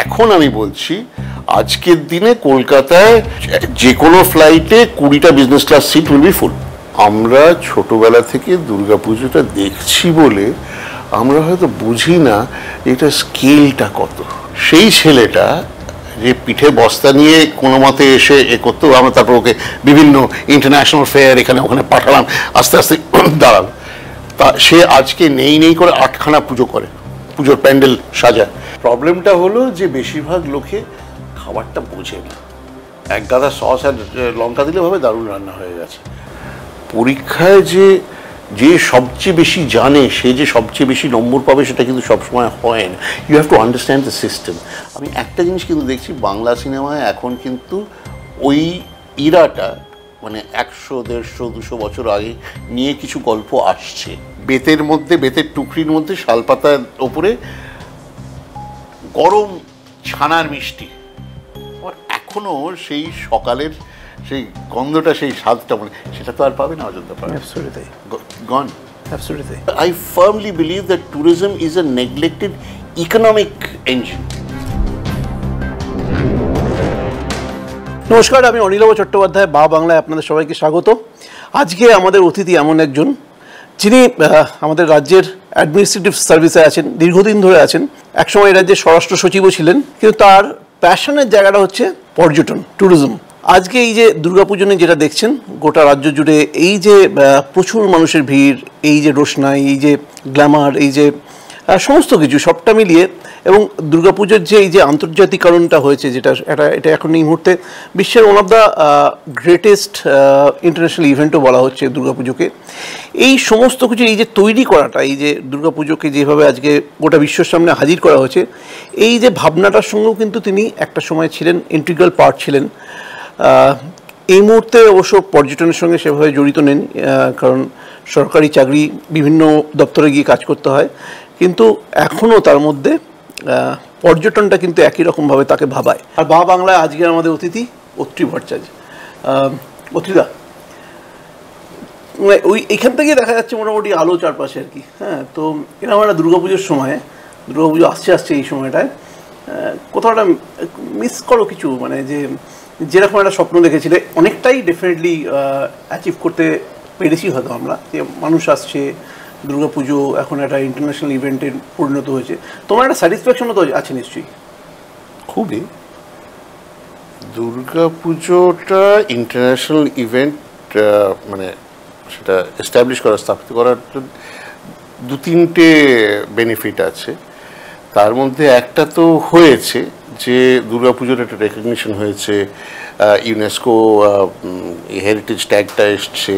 এখন আমি বলছি আজকের দিনে কলকাতায় যে কোনো ফ্লাইটে 20টা business class seat will be full. আমরা ছোটবেলা থেকে দুর্গাপুজোটা দেখছি বলে আমরা হয়তো বুঝি না এটা স্কেলটা কত। সেই ছেলেটা যে পিঠে বস্তা নিয়ে কোনো মতে এসে এ করতো, আমরা তারপর ওকে বিভিন্ন ইন্টারন্যাশনাল ফেয়ার এখানে ওখানে পাঠালাম, আস্তে আস্তে দাঁড়াল। তা সে আজকে নেই করে 8খানা পুজো করে, পুজোর প্যান্ডেল সাজায়। প্রবলেমটা হলো যে বেশিরভাগ লোকে খাবারটা বোঝে না। এক গাদা সস আর লঙ্কা দিলে ভাবে দারুণ রান্না হয়ে গেছে। পরীক্ষায় যে সবচেয়ে বেশি জানে, সে যে সবচেয়ে বেশি নম্বর পাবে সেটা কিন্তু সবসময় হয় না। You have to understand the system. আমি একটা জিনিস কিন্তু দেখছি, বাংলা সিনেমায় এখন কিন্তু ওই ইরাটা মানে 100, 150, 200 বছর আগে নিয়ে কিছু গল্প আসছে। বেতের মধ্যে, বেতের টুকরির মধ্যে শালপাতার ওপরে গরম ছানার মিষ্টি, এখনো সেই সকালের সেই গন্ধটা, সেই স্বাদটা, মানে সেটা তো আর পাবে না অযোধ্যা পাবে। Absolutely. Gone. Absolutely. I firmly believe that tourism is a neglected economic engine. নমস্কার, আমি অনিলভ চট্টোপাধ্যায়, বা বাংলায় আপনাদের সবাইকে স্বাগত। আজকে আমাদের অতিথি এমন একজন যিনি আমাদের রাজ্যের অ্যাডমিনিস্ট্রেটিভ সার্ভিসে আছেন, দীর্ঘদিন ধরে আছেন। একসময় রাজ্যের স্বরাষ্ট্র সচিবও ছিলেন, কিন্তু তার প্যাশনের জায়গাটা হচ্ছে পর্যটন, ট্যুরিজম। আজকে এই যে দুর্গাপুজো নিয়ে যেটা দেখছেন গোটা রাজ্য জুড়ে, এই যে প্রচুর মানুষের ভিড়, এই যে রোশনাই, এই যে গ্ল্যামার, এই যে সমস্ত কিছু সবটা মিলিয়ে, এবং দুর্গাপুজোর যে এই যে আন্তর্জাতিকরণটা হয়েছে, এটা এখন এই মুহূর্তে বিশ্বের one of the greatest international ইভেন্টও বলা হচ্ছে দুর্গাপুজোকে। এই সমস্ত কিছু এই যে তৈরি করাটা, এই যে দুর্গাপুজোকে যেভাবে আজকে গোটা বিশ্বের সামনে হাজির করা হয়েছে, এই যে ভাবনাটার সঙ্গেও কিন্তু তিনি একটা সময় ছিলেন, ইন্টিগ্রাল পার্ট ছিলেন। এই মুহূর্তে অবশ্য পর্যটনের সঙ্গে সেভাবে জড়িত নেন, কারণ সরকারি চাকরি, বিভিন্ন দপ্তরে গিয়ে কাজ করতে হয়, কিন্তু এখনও তার মধ্যে পর্যটনটা কিন্তু একই রকমভাবে তাকে ভাবায়। আর বা বাংলায় আজকে আমাদের অতিথি অত্রি ভট্টাচার্য। অত্রিদা, ওই এখান থেকে দেখা যাচ্ছে মোটামুটি আলো চারপাশে আর কি। হ্যাঁ, তো এরকম একটা দুর্গাপুজোর সময়, দুর্গাপুজো আসছে এই সময়টায় কোথাও একটা মিস করো কিছু, মানে যে যেরকম একটা স্বপ্ন দেখেছিলে অনেকটাই ডেফিনেটলি অ্যাচিভ করতে পেরেছি হয়তো আমরা, যে মানুষ আসছে, দুর্গাপুজো এখন একটা ইন্টারন্যাশনাল ইভেন্টে পরিণত হয়েছে, তোমার একটা স্যাটিসফ্যাকশনও তো আছে নিশ্চয়ই? খুবই। দুর্গাপুজোটা ইন্টারন্যাশনাল ইভেন্ট, মানে সেটা এস্টাবলিশ করা, স্থাপিত করার জন্য 2-3টে বেনিফিট আছে। তার মধ্যে একটা তো হয়েছে যে দুর্গাপুজোর একটা রেকগনিশন হয়েছে, ইউনেস্কো হেরিটেজ ট্যাগটা এসছে।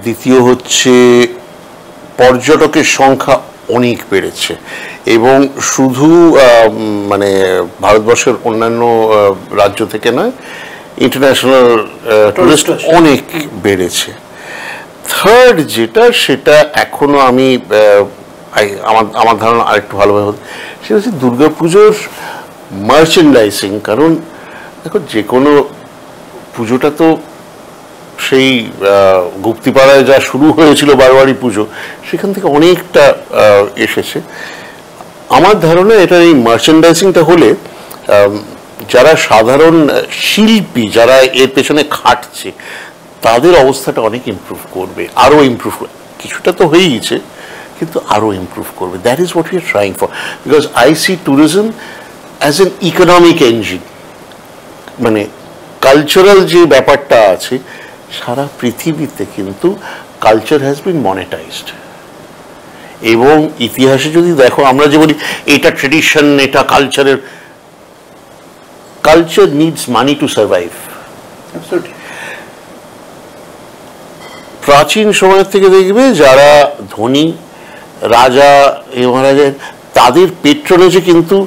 দ্বিতীয় হচ্ছে পর্যটকের সংখ্যা অনেক বেড়েছে, এবং শুধু মানে ভারতবর্ষের অন্যান্য রাজ্য থেকে নয়, ইন্টারন্যাশনাল টুরিস্ট অনেক বেড়েছে। থার্ড যেটা, সেটা এখনো আমি আমার ধারণা আরেকটু ভালোভাবে হতো, সেটা হচ্ছে দুর্গাপুজোর মার্চেন্ডাইজিং। কারণ দেখো, যে কোনো পুজোটা তো সেই গুপ্তিপাড়ায় যা শুরু হয়েছিল বারোয়ারি পুজো, সেখান থেকে অনেকটা এসেছে। আমার ধারণা এটা এই মার্চেন্ডাইজিংটা হলে যারা সাধারণ শিল্পী, যারা এর পেছনে খাটছে, তাদের অবস্থাটা অনেক ইমপ্রুভ করবে, আরও ইমপ্রুভ করবে। কিছুটা তো হয়েই গেছে, কিন্তু আরও ইমপ্রুভ করবে। That is what we are trying for, because I see tourism as an economic engine. মানে কালচারাল যে ব্যাপারটা আছে, সারা পৃথিবীতে কিন্তু কালচার হ্যাজ বিন মনেটাইজড। এবং ইতিহাসে যদি দেখো, আমরা যে বলি এটা ট্রেডিশন, এটা কালচারের, culture needs money to survive. প্রাচীন সময়ের থেকে দেখবে যারা ধনী রাজা মহারাজা, তাদের পেট্রোনেজে কিন্তু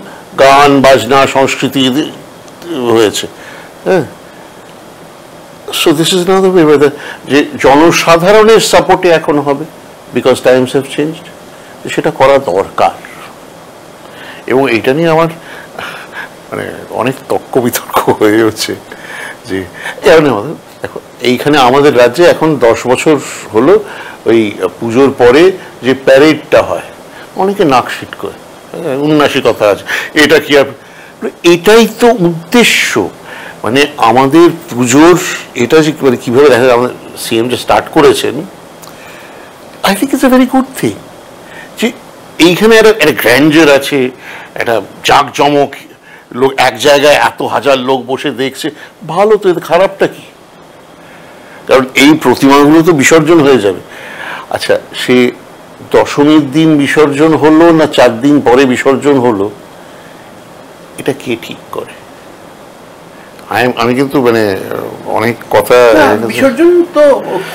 গান বাজনা সংস্কৃতি হয়েছে। হ্যাঁ, so this is not the way, যে জনসাধারণের সাপোর্টে এখন হবে, বিকজ টাইমস হ্যাভ চেঞ্জড, সেটা করা দরকার। এবং এইটা নিয়ে আমার মানে অনেক তর্ক বিতর্ক হয়ে যাচ্ছে যে দেখো, এইখানে আমাদের রাজ্যে এখন 10 বছর হলো ওই পুজোর পরে যে প্যারেডটা হয়, অনেকে নাক সিট করে, উন্নাসিকতা আছে, এটা কি আর এটাই তো উদ্দেশ্য, মানে আমাদের পুজোর এটা যে মানে কীভাবে দেখা যায় আমাদের সিএম যে স্টার্ট করেছেন, I think it's a very good thing যে এইখানে একটা গ্র্যান্ডার আছে, একটা জাঁকজমক, লোক এক জায়গায় এত হাজার লোক বসে দেখছে, ভালো তো, এতে খারাপটা কি? কারণ এই প্রতিমাগুলো তো বিসর্জন হয়ে যাবে। আচ্ছা, সে দশমীর দিন বিসর্জন হলো না 4 দিন পরে বিসর্জন হলো, এটা কে ঠিক করে? আমি কিন্তু মানে অনেক কথা, বিসর্জন তো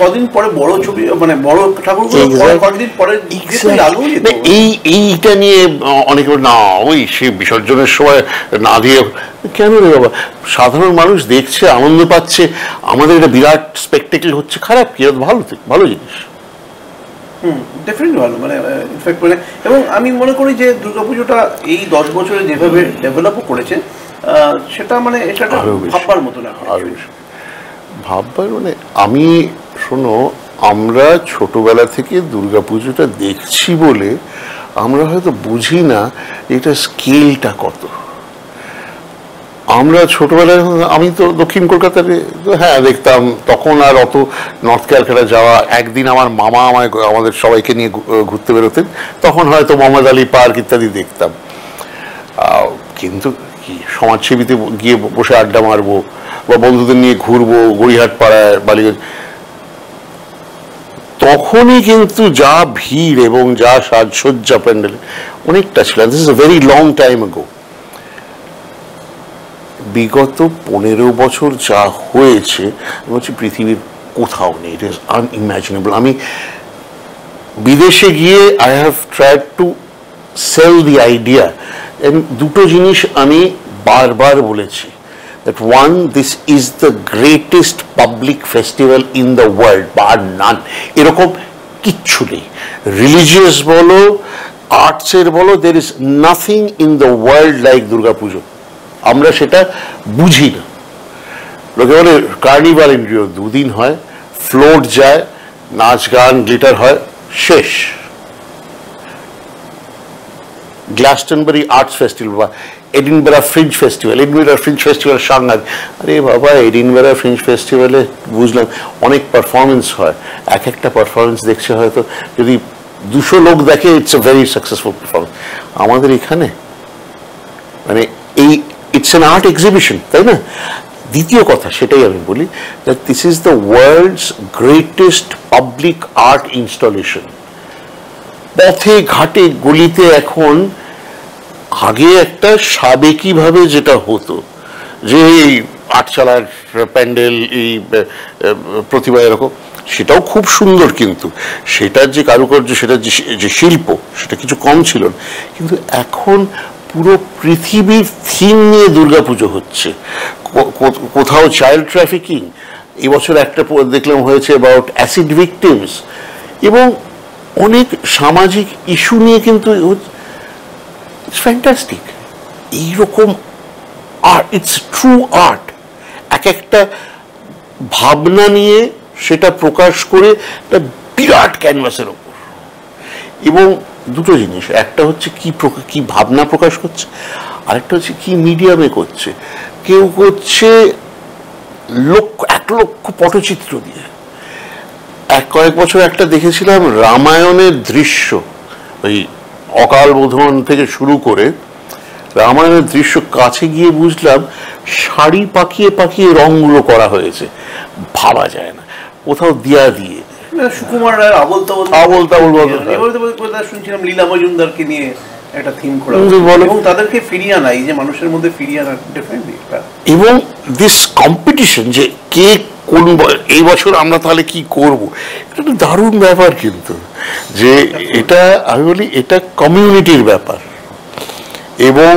কদিন পরে বড় ছবি মানে বড় ঠাকুর কদিন পরে এইটা নিয়ে অনেকে না ওই সে বিসর্জনের সময় না দিয়ে কেন রে বাবা, সাধারণ মানুষ দেখছে, আনন্দ পাচ্ছে, আমাদের এটা বিরাট স্পেকটেকল হচ্ছে, খারাপ কি? ভালো, ভালো জিনিস। ডেফিনেটলি ভালো, মানে ইনফ্যাক্ট মানে, এবং আমি মনে করি যে দুর্গাপুজোটা এই 10 বছরে যেভাবে ডেভেলপও করেছে, সেটা মানে এটা ভাববার মতো না, ভাববার মানে আমি শোনো, আমরা ছোটবেলা থেকে দুর্গাপুজোটা দেখছি বলে আমরা হয়তো বুঝি না এটা স্কেলটা কত। আমরা ছোটবেলায়, আমি তো দক্ষিণ কলকাতাতে হ্যাঁ দেখতাম, তখন আর অত নর্থ ক্যালকাটা যাওয়া, একদিন আমার মামা আমাদের সবাইকে নিয়ে ঘুরতে বেরোতেন, তখন হয়তো মোহাম্মদ আলী পার্ক ইত্যাদি দেখতাম। কিন্তু কি সমাজসেবীতে গিয়ে বসে আড্ডা মারবো বা বন্ধুদের নিয়ে ঘুরবো গড়িহাট পাড়ায় বালিগঞ্জ, তখনই কিন্তু যা ভিড় এবং যা সাজসজ্জা প্যান্ডেল অনেকটা ছিল। This is a very long time আগো। বিগত 15 বছর যা হয়েছে হচ্ছে পৃথিবীর কোথাও নেই, ইট ইজ আনইম্যাজিনেবল। আমি বিদেশে গিয়ে I have tried to sell the idea, দুটো জিনিস আমি বারবার বলেছি, that one, this is the greatest public festival in the world, bar none, এরকম কিচ্ছু নেই। রিলিজিয়াস বলো, আর্টসের বলো, there is nothing in the world like Durga পুজো। আমরা সেটা বুঝি না। লোকে বলে কার্নিভাল ইন রিও 2 দিন হয়, ফ্লোট যায়, নাচ গান গ্লিটার হয়, শেষ। গ্লাস্টনবারি আর্টস ফেস্টিভ্যাল বা এডিনবেরা ফ্রিঞ্জ ফেস্টিভ্যাল, সাংঘাত। আরে বাবা, এডিনবেরা ফ্রিঞ্জ ফেস্টিভ্যালে বুঝলাম অনেক পারফরমেন্স হয়, একটা পারফরমেন্স দেখছে হয়তো যদি 200 লোক দেখে, it's a very successful performance. আমাদের এখানে মানে এই ইটস অ্যান আর্ট এক্সিবিশন, তাই না? দ্বিতীয় কথা সেটাই আমি বলি, that this is the world's greatest public art installation. পথে ঘাটে গলিতে এখন, আগে একটা সাবেকিভাবে যেটা হতো যে এই আটচালার প্যান্ডেল, এই প্রতিভা এরকম, সেটাও খুব সুন্দর, কিন্তু সেটার যে কারুকার্য, সেটার যে শিল্প, সেটা কিছু কম ছিল না। কিন্তু এখন পুরো পৃথিবীর থিম নিয়ে দুর্গাপুজো হচ্ছে। কোথাও চাইল্ড ট্রাফিকিং, এবছর একটা দেখলাম হয়েছে অ্যাবাউট অ্যাসিড ভিকটিমস, এবং অনেক সামাজিক ইস্যু নিয়ে কিন্তু ইটস ফ্যান্টাস্টিক। এইরকম আর্ট, ইটস ট্রু আর্ট, একটা ভাবনা নিয়ে সেটা প্রকাশ করে একটা বিরাট ক্যানভাসের ওপর। এবং দুটো জিনিস, একটা হচ্ছে কি ভাবনা প্রকাশ করছে, আরেকটা হচ্ছে কি মিডিয়ামে করছে। কেউ করছে 1 লক্ষ পটচিত্র দিয়ে। কয়েক বছর একটা দেখেছিলাম রামায়ণের দৃশ্য, ওই অকাল বোধন থেকে শুরু করে রামায়ণের দৃশ্য, কাছে গিয়ে বুঝলাম শাড়ি পাকিয়ে পাকিয়ে রঙগুলো করা হয়েছে, ভাবা যায় না। কোথাও দিয়া দিয়ে সুকুমার রায়ের আবল তাবল শুনছিলাম, লীলা মজুমদারকে নিয়ে একটা থিম করা, এবং তাদেরকে ফিরিয়ে আনা, এই যে মানুষের মধ্যে ফিরিয়ে আনা, ডেফিনেটলি। এবং দিস কম্পিটিশন যে কে কোন এই বছর আমরা তাহলে কি করব, এটা একটা দারুণ ব্যাপার। কিন্তু যে এটা আমি বলি, এটা কমিউনিটির ব্যাপার। এবং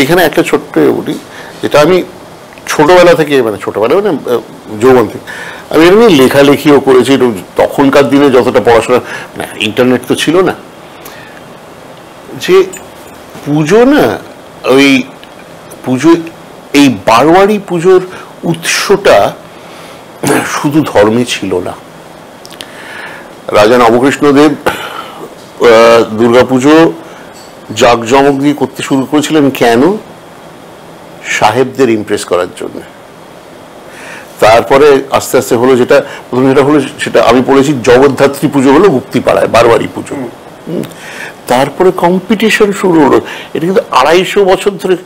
এখানে একটা ছোট্ট বলি, যেটা আমি ছোটবেলা থেকে, মানে যৌবন থেকে আমি এটা নিয়ে লেখালেখিও করেছি। তখনকার দিনে যতটা পড়াশোনা, ইন্টারনেট তো ছিল না, যে পুজো না, ওই পুজো, এই বারোয়ারি পুজোর উৎসটা শুধু ধর্মে ছিল না। রাজা নবকৃষ্ণদেব দুর্গাপুজো জাঁকজমক দিয়ে করতে শুরু করেছিলেন। কেন? সাহেবদের ইমপ্রেস করার জন্য। তারপরে আস্তে আস্তে হলো যেটা প্রথমে যেটা হলো সেটা আমি বলেছি, জগদ্ধাত্রী পুজো হলো মুক্তিপাড়ায়, বারবারি পুজো। তারপরে কম্পিটিশন শুরু হলো। এটা কিন্তু 250 বছর ধরে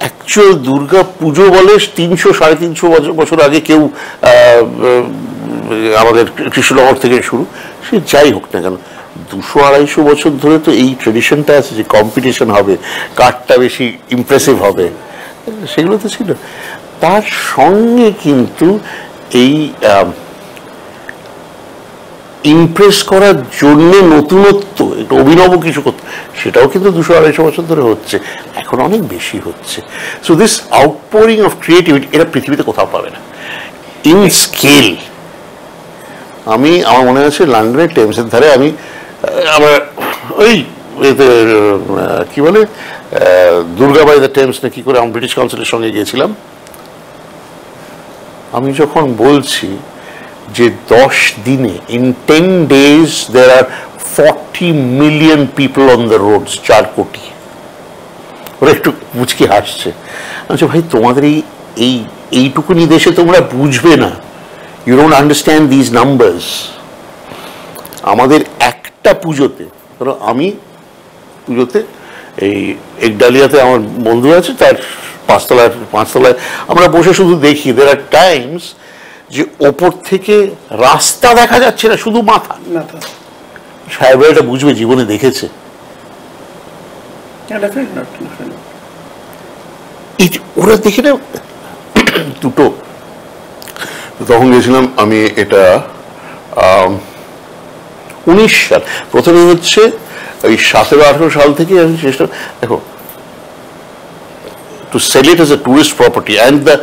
অ্যাকচুয়াল দুর্গা পুজো বলে 300-350 বছর আগে কেউ আমাদের কৃষ্ণনগর থেকে শুরু, সে যাই হোক না কেন 200-250 বছর ধরে তো এই ট্রেডিশনটা আছে যে কম্পিটিশন হবে, কারটা বেশি ইমপ্রেসিভ হবে, সেগুলো তো ছিল। তার সঙ্গে কিন্তু এই ইমপ্রেস করার জন্য নতুনত্ব, একটু অভিনব কিছু করতে, সেটাও কিন্তু 200-250 বছর ধরে হচ্ছে, এখন অনেক বেশি হচ্ছে। সো দিস আউটপোরিং অফ ক্রিয়েটিভিটি এটা পৃথিবীতে কোথাও পাবে না ইন স্কেল। আমার মনে আছে লন্ডনের টেমসের ধারে আমি আমার ওই কি বলে দুর্গা বাই দ্য টেমস না কি করে, আমি ব্রিটিশ কাউন্সিলের সঙ্গে গিয়েছিলাম। আমি যখন বলছি যে 10 দিনে in 10 days there are 40 million people on the roads, 4 কোটি, ওরা একটু মুচকি হাসছে। আচ্ছা ভাই, তোমাদের এইটুকুনি দেশে তোমরা বুঝবে না, you don't understand this numbers. আমাদের একটা পুজোতে, ধরো আমি পুজোতে এই একডালিয়াতে আমার বন্ধু আছে, তার 5তলায় আমরা বসে শুধু দেখি, দের আর টাইমস যে ওপর থেকে রাস্তা দেখা যাচ্ছে না, শুধু মাথা। সাহেবরা এটা বুঝবে, জীবনে দেখেছে। ওরা দেখে না দুটো। তখন গেছিলাম আমি, এটা 19 সাল। প্রথমে হচ্ছে ওই 17-18 সাল থেকে আমি চেষ্টা, দেখো, to sell it as a tourist property and the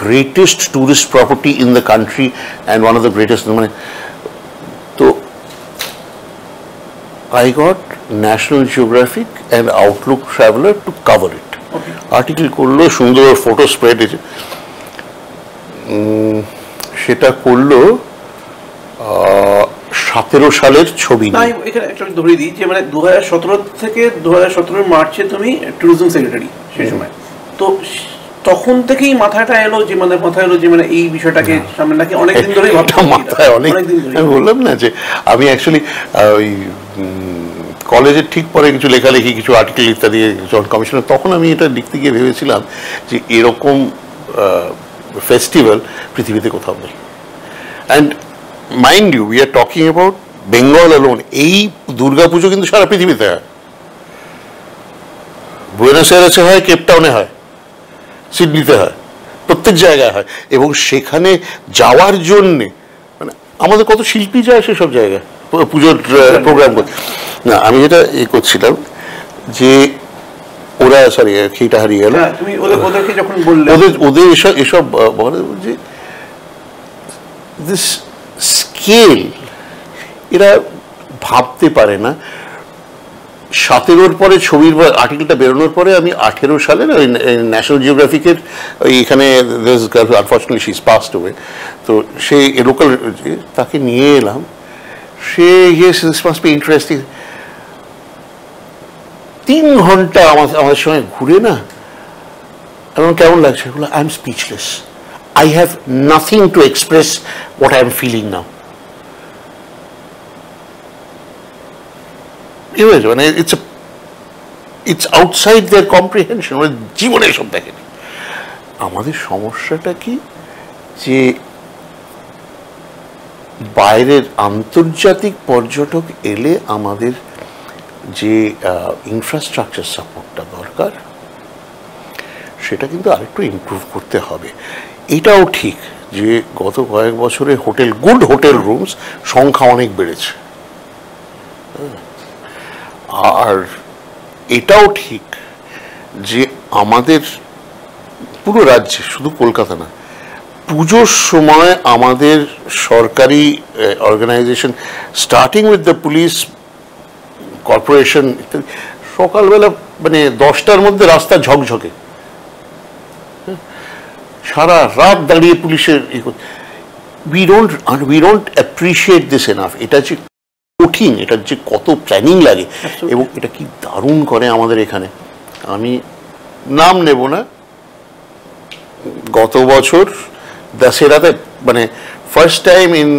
greatest tourist property in the country and one of the greatest, মানে তো I got National Geographic and Outlook Traveler to cover it. Article করলো, সুন্দর photo spread, সেটা করলো 17 সালের ছবি। এখানে একটা ধরে দিই যে মানে 2017 থেকে 2017 মার্চে তুমি ট্যুরিজম সেক্রেটারি, সেই সময় তো তখন থেকেই মাথাটা এলো যে মানে এই বিষয়টাকে সামনে নাকি অনেকদিন ধরে মাথায় অনেকদিন। আমি বললাম না যে আমি অ্যাকচুয়ালি ওই কলেজের ঠিক পরে কিছু লেখালেখি, কিছু আর্টিকেল ইত্যাদি যখন কমিশনার, তখন আমি এটা লিখতে গিয়ে ভেবেছিলাম যে এরকম ফেস্টিভ্যাল পৃথিবীতে কোথাও নেই। And mind you, we are talking about Bengal alone. এই দুর্গা পুজো কিন্তু সারা পৃথিবীতে হয়, বুয়েনোস আয়ারেসে হয়, কেপটাউনে হয়, সিডনিতে হয়, প্রত্যেক জায়গায় হয়। এবং সেখানে যাওয়ার জন্যে মানে আমাদের কত শিল্পী যায় সেসব জায়গায় পুজোর প্রোগ্রাম করতে। না, আমি যেটা করছিলাম যে ওরা, সরি খেটা হারিয়ে গেল, ওদের এসব বলে যে দিস স্কেল এরা ভাবতে পারে না। 17 পরে ছবির আর্টিকেলটা বেরোনোর পরে আমি 18 সালে ওই ন্যাশনাল জিওগ্রাফিকের এখানে, unfortunately she is passed away, তো সে লোকাল, তাকে নিয়ে এলাম। সে yes this must be interesting, 3 ঘন্টা আমাদের সঙ্গে ঘুরে না, এবং কেমন লাগছে, I am speechless, I have nothing to express what I am feeling now. মানে ইটস আউটসাইড দেয়ার কম্প্রিহেনশন, মানে জীবনে এসব দেখেনি। আমাদের সমস্যাটা কি, যে বাইরের আন্তর্জাতিক পর্যটক এলে আমাদের যে ইনফ্রাস্ট্রাকচার সাপোর্টটা দরকার, সেটা কিন্তু আরেকটু ইমপ্রুভ করতে হবে। এটাও ঠিক যে গত কয়েক বছরে গুড হোটেল রুমস সংখ্যা অনেক বেড়েছে, আর এটাও ঠিক যে আমাদের পুরো রাজ্যে, শুধু কলকাতা না, পুজোর সময় আমাদের সরকারি organisation starting with the police corporation ইত্যাদি, সকালবেলা মানে 10টার মধ্যে রাস্তা ঝকঝকে, সারা রাত দাঁড়িয়ে পুলিশের we don't appreciate this enough. এটা যে কঠিন, এটার যে কত প্ল্যানিং লাগে, এবং এটা কি দারুণ করে আমাদের এখানে। আমি নাম নেব না, গত বছর দশেরাতে মানে first time in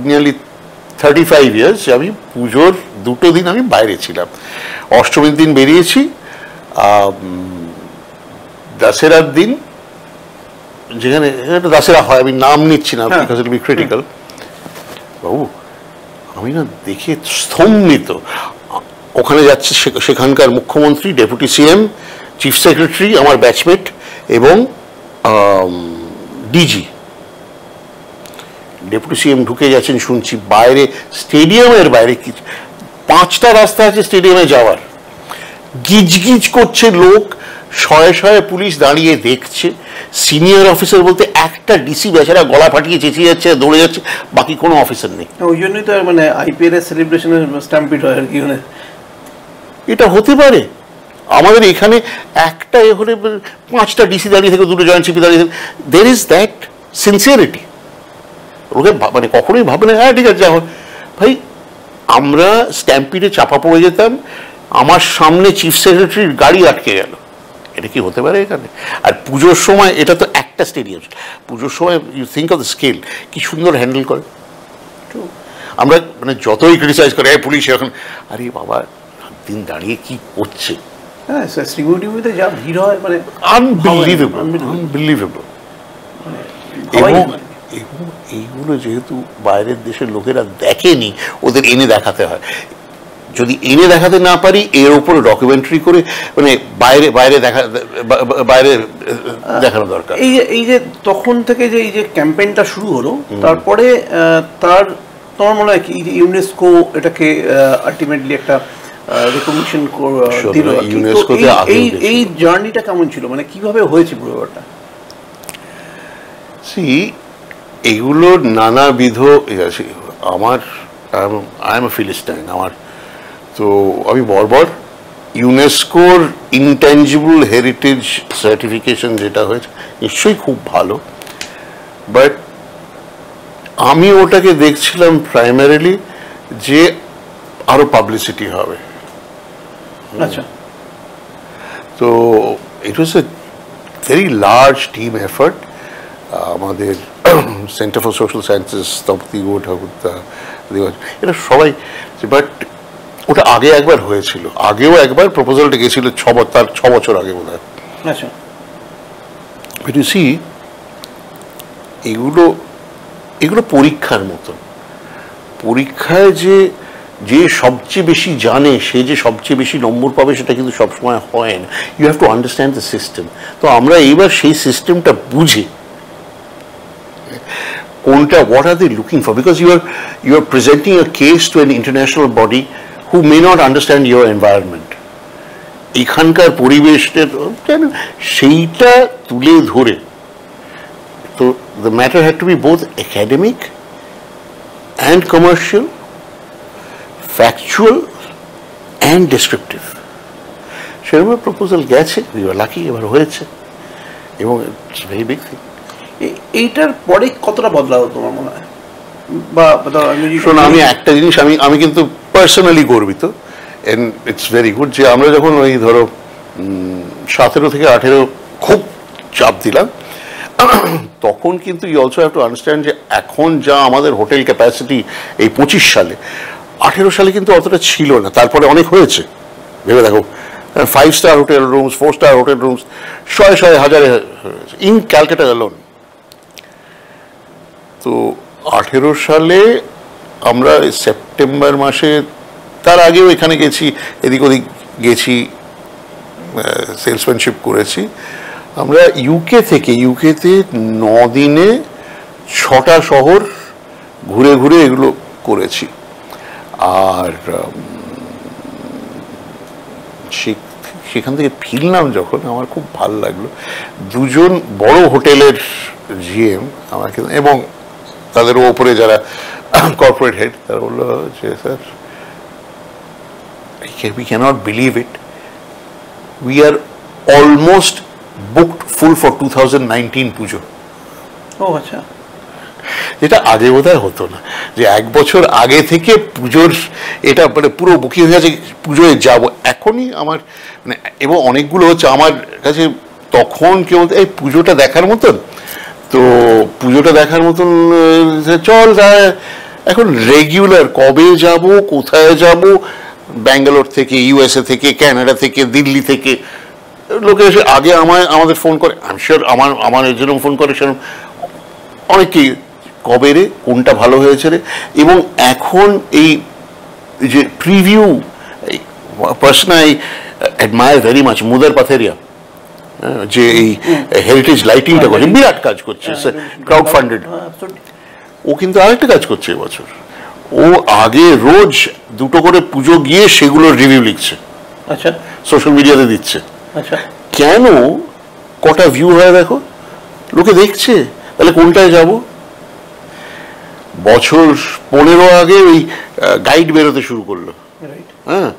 nearly 35 years আমি পুজোর 2 দিন আমি বাইরে ছিলাম। অষ্টমীর দিন বেরিয়েছি, দশেরার দিন যেখানে একটা দশেরা হয়, আমি নাম নিচ্ছি না because it will be critical, বাবু আমি না দেখে স্তম্ভিত। ওখানে যাচ্ছে সেখানকার মুখ্যমন্ত্রী, ডেপুটি সিএম, চিফ সেক্রেটারি, আমার ব্যাচমেট এবং ডিজি। ডেপুটি সিএম ঢুকে যাচ্ছেন শুনছি, বাইরে স্টেডিয়ামের বাইরে 5টা রাস্তা আছে স্টেডিয়ামে যাওয়ার, গিজগিজ করছে লোক, শয়ে শয়ে পুলিশ দাঁড়িয়ে দেখছে। সিনিয়র অফিসার বলতে একটা ডিসি বেচারা গলা ফাটিয়ে চেঁচিয়ে যাচ্ছে, দৌড়ে যাচ্ছে, বাকি কোনো অফিসার নেই। ওই জন্যই তো মানে আইপিএল এর সেলিব্রেশনের স্ট্যাম্পিড হয় আর কি। এটা হতে পারে আমাদের এখানে একটা এ হলে 5টা ডিসি দাঁড়িয়ে থেকে, 2টো জয়েন্ট সিপি দাঁড়িয়ে থাকে, দের ইজ দ্যাট সিনসিয়ারিটি। ওকে মানে কখনোই ভাবে না হ্যাঁ ঠিক আছে এখন ভাই। আমরা স্ট্যাম্পিডে চাপা পড়ে যেতাম, আমার সামনে চিফ সেক্রেটারির গাড়ি আটকে গেল, এটা কি হতে পারে এখানে? আর পুজোর সময়, এটা তো একটা স্টেডিয়াম, পুজোর সময় you think of the scale, কি সুন্দর হ্যান্ডেল করে। আমরা মানে যতই ক্রিটিসাইজ করে পুলিশ এখন, আরে বাবা দিন দাঁড়িয়ে কি করছে। হ্যাঁ শ্রীগুড়িতে যা ভিড় হয় মানে আনবিলিভেবল। এবং এইগুলো যেহেতু বাইরের দেশের লোকেরা দেখেনি, ওদের এনে দেখাতে হয়। যদি এনে দেখাতে না পারি, এর উপরে ডকুমেন্টারি করে মানে বাইরে দেখানো দরকার। এই যে তখন থেকে যে এই যে ক্যাম্পেইনটা শুরু হলো, তারপরে তোমার মনে হয় কি ইউনেস্কো এটাকে আলটিমেটলি একটা রেকগনিশন দিল। এই জার্নিটা কেমন ছিল, মানে কিভাবে হয়েছে পুরো ব্যাপারটা? এগুলোর নানাবিধ আছে। আমার আই এম এ ফিলিস্টাইন, আমার তো আমি বরাবর ইউনেস্কোর ইনট্যাঞ্জিবল হেরিটেজ সার্টিফিকেশন যেটা হয়েছে নিশ্চয়ই খুব ভালো, বাট আমি ওটাকে দেখছিলাম প্রাইমারিলি যে আরো পাবলিসিটি হবে। আচ্ছা, তো it was a very large team effort. আমাদের Centre for Social Sciences, Tapati Thakurta, এটা সবাই, বাট ওটা আগে একবার হয়েছিল, আগেও একবার প্রপোজালটা গেছিল 6 বছর আগে বোধ হয়। আচ্ছা, বাট ইউ সি এগুলো পরীক্ষার মতন। পরীক্ষায় যে সবচেয়ে বেশি জানে, সে যে সবচেয়ে বেশি নম্বর পাবে, সেটা কিন্তু সবসময় হয় না। You have to understand the system. তো আমরা এইবার সেই সিস্টেমটা বুঝে কোনটা, what are they looking for, because you are presenting a case to an international body who may not understand your environment. এখানকার পরিবেশটা সেইটা তুলে ধরে, তো the matter had to be both academic and commercial, factual and descriptive. সেরকম proposal গেছে, we were lucky, এবার হয়েছে, এবং it's a very big thing. এইটার পরে কতটা বদলাও তোমার মনে হয়? বা শোনো, আমি একটা জিনিস আমি কিন্তু পার্সোনালি গর্বিত, এন্ড ইটস ভেরি গুড, যে আমরা যখন ওই ধরো 17 থেকে 18 খুব চাপ দিলাম, তখন কিন্তু you also have to understand যে এখন যা আমাদের হোটেল ক্যাপাসিটি এই 25 সালে, 18 সালে কিন্তু অতটা ছিল না। তারপরে অনেক হয়েছে, ভেবে দেখো, 5 star hotel rooms, 4 star hotel rooms, শয়ে হাজারে ইন ক্যালকাটা অ্যালোন। তো 18 সালে আমরা সেপ্টেম্বর মাসে, তার আগেও এখানে গেছি, এদিক ওদিক গেছি, সেলসম্যানশিপ করেছি। আমরা ইউকেতে 9 দিনে 6টা শহর ঘুরে ঘুরে এগুলো করেছি। আর সেখান থেকে ফিরলাম যখন, আমার খুব ভালো লাগলো। 2জন বড় হোটেলের জিএম আমাকে, এবং তাদের ওপরে যারা কর্পোরেট হেড, তারা বললো যে sir, we cannot believe it, we are almost booked full for 2019 পুজো। ও আচ্ছা, যেটা আগে বোধহয় হতো না, যে 1 বছর আগে থেকে পুজোর এটা মানে পুরো বুকিং হয়ে গেছে, পুজোয় যাব এখনই আমার মানে। এবং অনেকগুলো হচ্ছে আমার কাছে তখন কেউ এই পুজোটা দেখার মতন, তো পুজোটা দেখার মতন চল। এখন রেগুলার কবে যাব, কোথায় যাব, ব্যাঙ্গালোর থেকে, ইউএসএ থেকে, কানাডা থেকে, দিল্লি থেকে লোকে এসে আগে আমাদের ফোন করে, আমি শিওর আমার যেরকম ফোন করে সেরকম অনেকেই, কবে রে, কোনটা ভালো হয়েছে রে। এবং এখন এই যে preview, person I admire very much, Mudar Patherya, যে এই হেরিটেজ লাইটিংটা করছে, বিরাট কাজ করছে, ক্রাউড ফান্ডেড। ও কিন্তু আরেকটা কাজ করছে এবছর, ও আগে রোজ 2টো করে পুজো গিয়ে সেগুলোর রিভিউ লিখছে, আচ্ছা, সোশ্যাল মিডিয়াতে দিচ্ছে। আচ্ছা, কেন? কটা ভিউ হয় দেখো, লোকে দেখছে, তাহলে কোনটায় যাব? বছর 15 আগে ওই গাইড বেরোতে শুরু করলো, হ্যাঁ,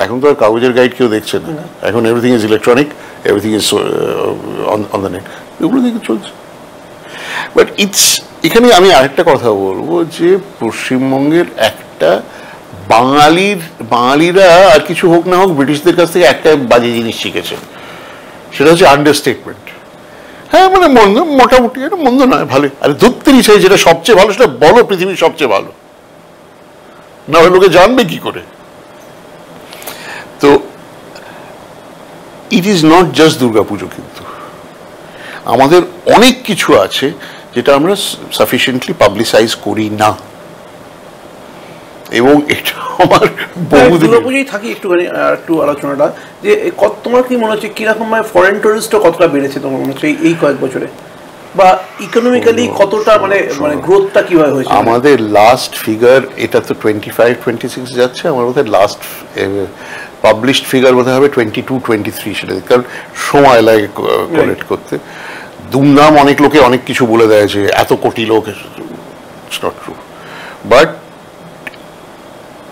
এখন তো আর কাগজের গাইড কেউ দেখছে না, এখন everything is electronic, everything is on the net, এগুলো দেখে চলছে। বাট এখানে আমি আরেকটা কথা বলবো, যে পশ্চিমবঙ্গের একটা বাঙালিরা আর কিছু হোক না হোক ব্রিটিশদের কাছ থেকে একটা বাজে জিনিস শিখেছে, সেটা হচ্ছে আন্ডারস্টেটমেন্ট। হ্যাঁ, মানে মন্দ, মোটামুটি এটা মন্দ নয়, ভালো। আরে ধরতে চাই যেটা সবচেয়ে ভালো সেটা বলো, পৃথিবীর সবচেয়ে ভালো, না হলে লোকে জানবে কি করে। তো ইট ইজ নট জাস্ট দুর্গা পুজো, কিন্তু আমাদের অনেক কিছু আছে যেটা আমরা সাফিসিয়েন্টলি পাবলিসাইজ করি না, এবং এটা আমার দুর্গাপুজোই থাকি একটুখানি একটু আলোচনাটা, যে তোমার কি মনে হচ্ছে কিরকম ফরেন টুরিস্টও কতটা বেড়েছে তোমার মনে হচ্ছে এই কয়েক বছরে, বা ইকোনমিক্যালি কতটা মানে গ্রোথটা কিভাবে হয়েছে? আমাদের লাস্ট ফিগার, এটা তো 25-26 যাচ্ছে, আমার বোধহয় লাস্ট পাবলিশড ফিগার বোধহয় হবে 22-23, সেটা কারণ সময় লাগে কালেক্ট করতে। দুমদাম অনেক লোকে অনেক কিছু বলে দেয় যে এত কোটি লোক, it's not true. But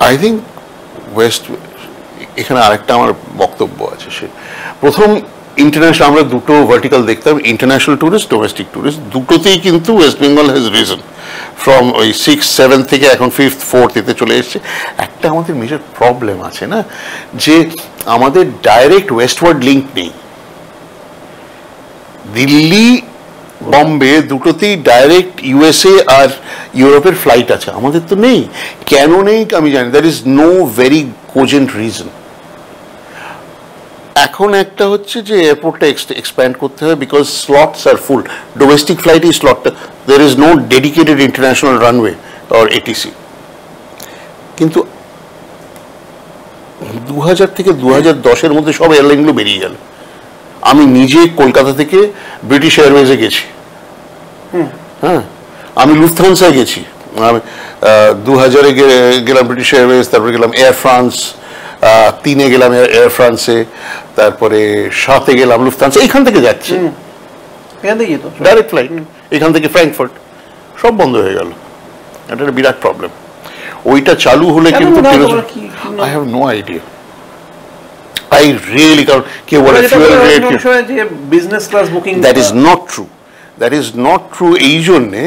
I think এখানে আরেকটা আমার বক্তব্য আছে, সে প্রথম ইন্টারন্যাশনাল, আমরা দুটো ভার্টিক্যাল দেখতাম, ইন্টারন্যাশনাল ট্যুরিস্ট, ডোমেস্টিক ট্যুরিস্ট, দুটোতেই কিন্তু West Bengal has reason from ওই 6-7 থেকে এখন 5th-4th এতে চলে এসছে। একটা আমাদের মেজর প্রবলেম আছে না, যে আমাদের ডাইরেক্ট ওয়েস্টওয়ার্ড লিঙ্ক নেই। দিল্লি, বম্বে দুটোতেই ডাইরেক্ট ইউএসএ আর ইউরোপের ফ্লাইট আছে, আমাদের তো নেই। কেন নেই আমি জানি, that is no very cogent reason. এখন একটা হচ্ছে যে এয়ারপোর্টটা এক্সপ্যান্ড করতে হবে, because slots are full, domestic ফ্লাইটই স্লটটা, there is no dedicated international runway or ATC. কিন্তু 2000 থেকে 2010-এর মধ্যে সব এয়ারলাইনগুলো বেরিয়ে গেল। আমি নিজে কলকাতা থেকে ব্রিটিশ এয়ারওয়েজে গেছি, হ্যাঁ, আমি লুফথানসায় গেছি, 2000-এ গেলাম ব্রিটিশ এয়ারওয়েজ, তারপরে গেলাম এয়ার ফ্রান্স, 3-এ গেলাম এয়ার ফ্রান্সে, তারপরে 7-এ গেলাম লুফথানসা। এখান থেকে যাচ্ছে ডাইরেক্ট ফ্লাইট, এখান থেকে ফ্র্যাঙ্কফার্ট, সব বন্ধ হয়ে গেল। এটা একটা বিরাট প্রবলেম। ওইটা চালু হলে কিন্তু I have no idea, I really can't. Business class booking. That is not true. That is not true. এই জন্যে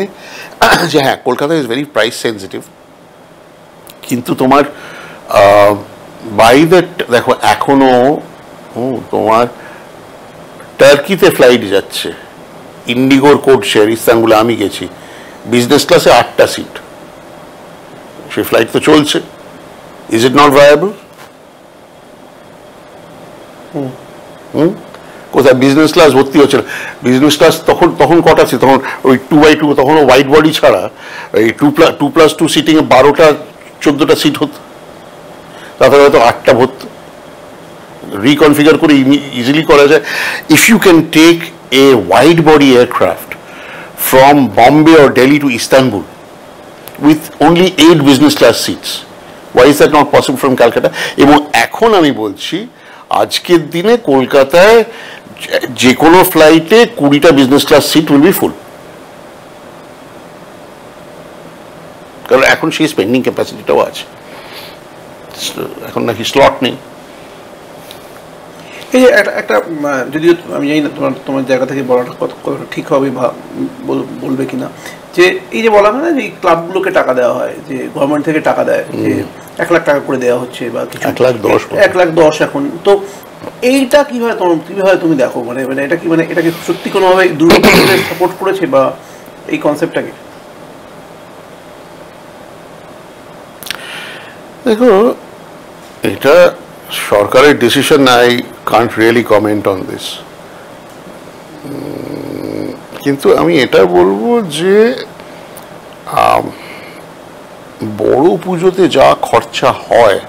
যে হ্যাঁ, Kolkata is very price sensitive, কিন্তু তোমার বাই দ্যাট দেখো এখনো তোমার টার্কিতে ফ্লাইট যাচ্ছে, ইন্ডিগোর কোড শেয়ার, ইস্তানবুলে আমি গেছি, বিজনেস ক্লাসে 8টা সিট, সেই ফ্লাইট তো চলছে। Is it not viable? কোথায় বিজনেস ক্লাস ভর্তি হচ্ছে না? বিজনেস ক্লাস তখন কটা ছিল? তখন ওই 2x2, তখন হোয়াইট বডি ছাড়া এই 2+2 সিটিং এ 12টা-14টা সিট হতো, তারপরে হয়তো 8টা ভর্তি। রিকনফিগার করে ইজিলি করা যায়। If you can take a wide body aircraft from Bombay or Delhi to Istanbul with only 8 business class seats, why is that not possible from Calcutta? এবং এখন আমি বলছি, আজকের দিনে কলকাতায় যে কোনো ফ্লাইটে 20টা business class seat will be full, কারণ এখন সেই স্পেন্ডিং ক্যাপাসিটিটাও আছে, এখন নাকি স্লট নেই। এই যে একটা যদিও আমি জানি না তোমার জায়গা থেকে বলাটা কতটা ঠিক হবে বা বলবে কিনা, যে এই যে বলা হয় না যে ক্লাবগুলোকে টাকা দেওয়া হয়, যে গভর্নমেন্ট থেকে টাকা দেয়, যে 1 লাখ টাকা করে দেওয়া হচ্ছে বা কিছু, 1,10,000 1,10,000 এখন। তো এইটা কিভাবে তুমি দেখো, মানে মানে এটা কি সত্যি কোনোভাবে দুর্গাপুজোকে সাপোর্ট করেছে বা এই কনসেপ্টটাকে? দেখো, এটা সরকারের decision, I can't really comment on this. কিন্তু আমি এটা বলবো যে বড় পুজোতে যা খরচা হয়,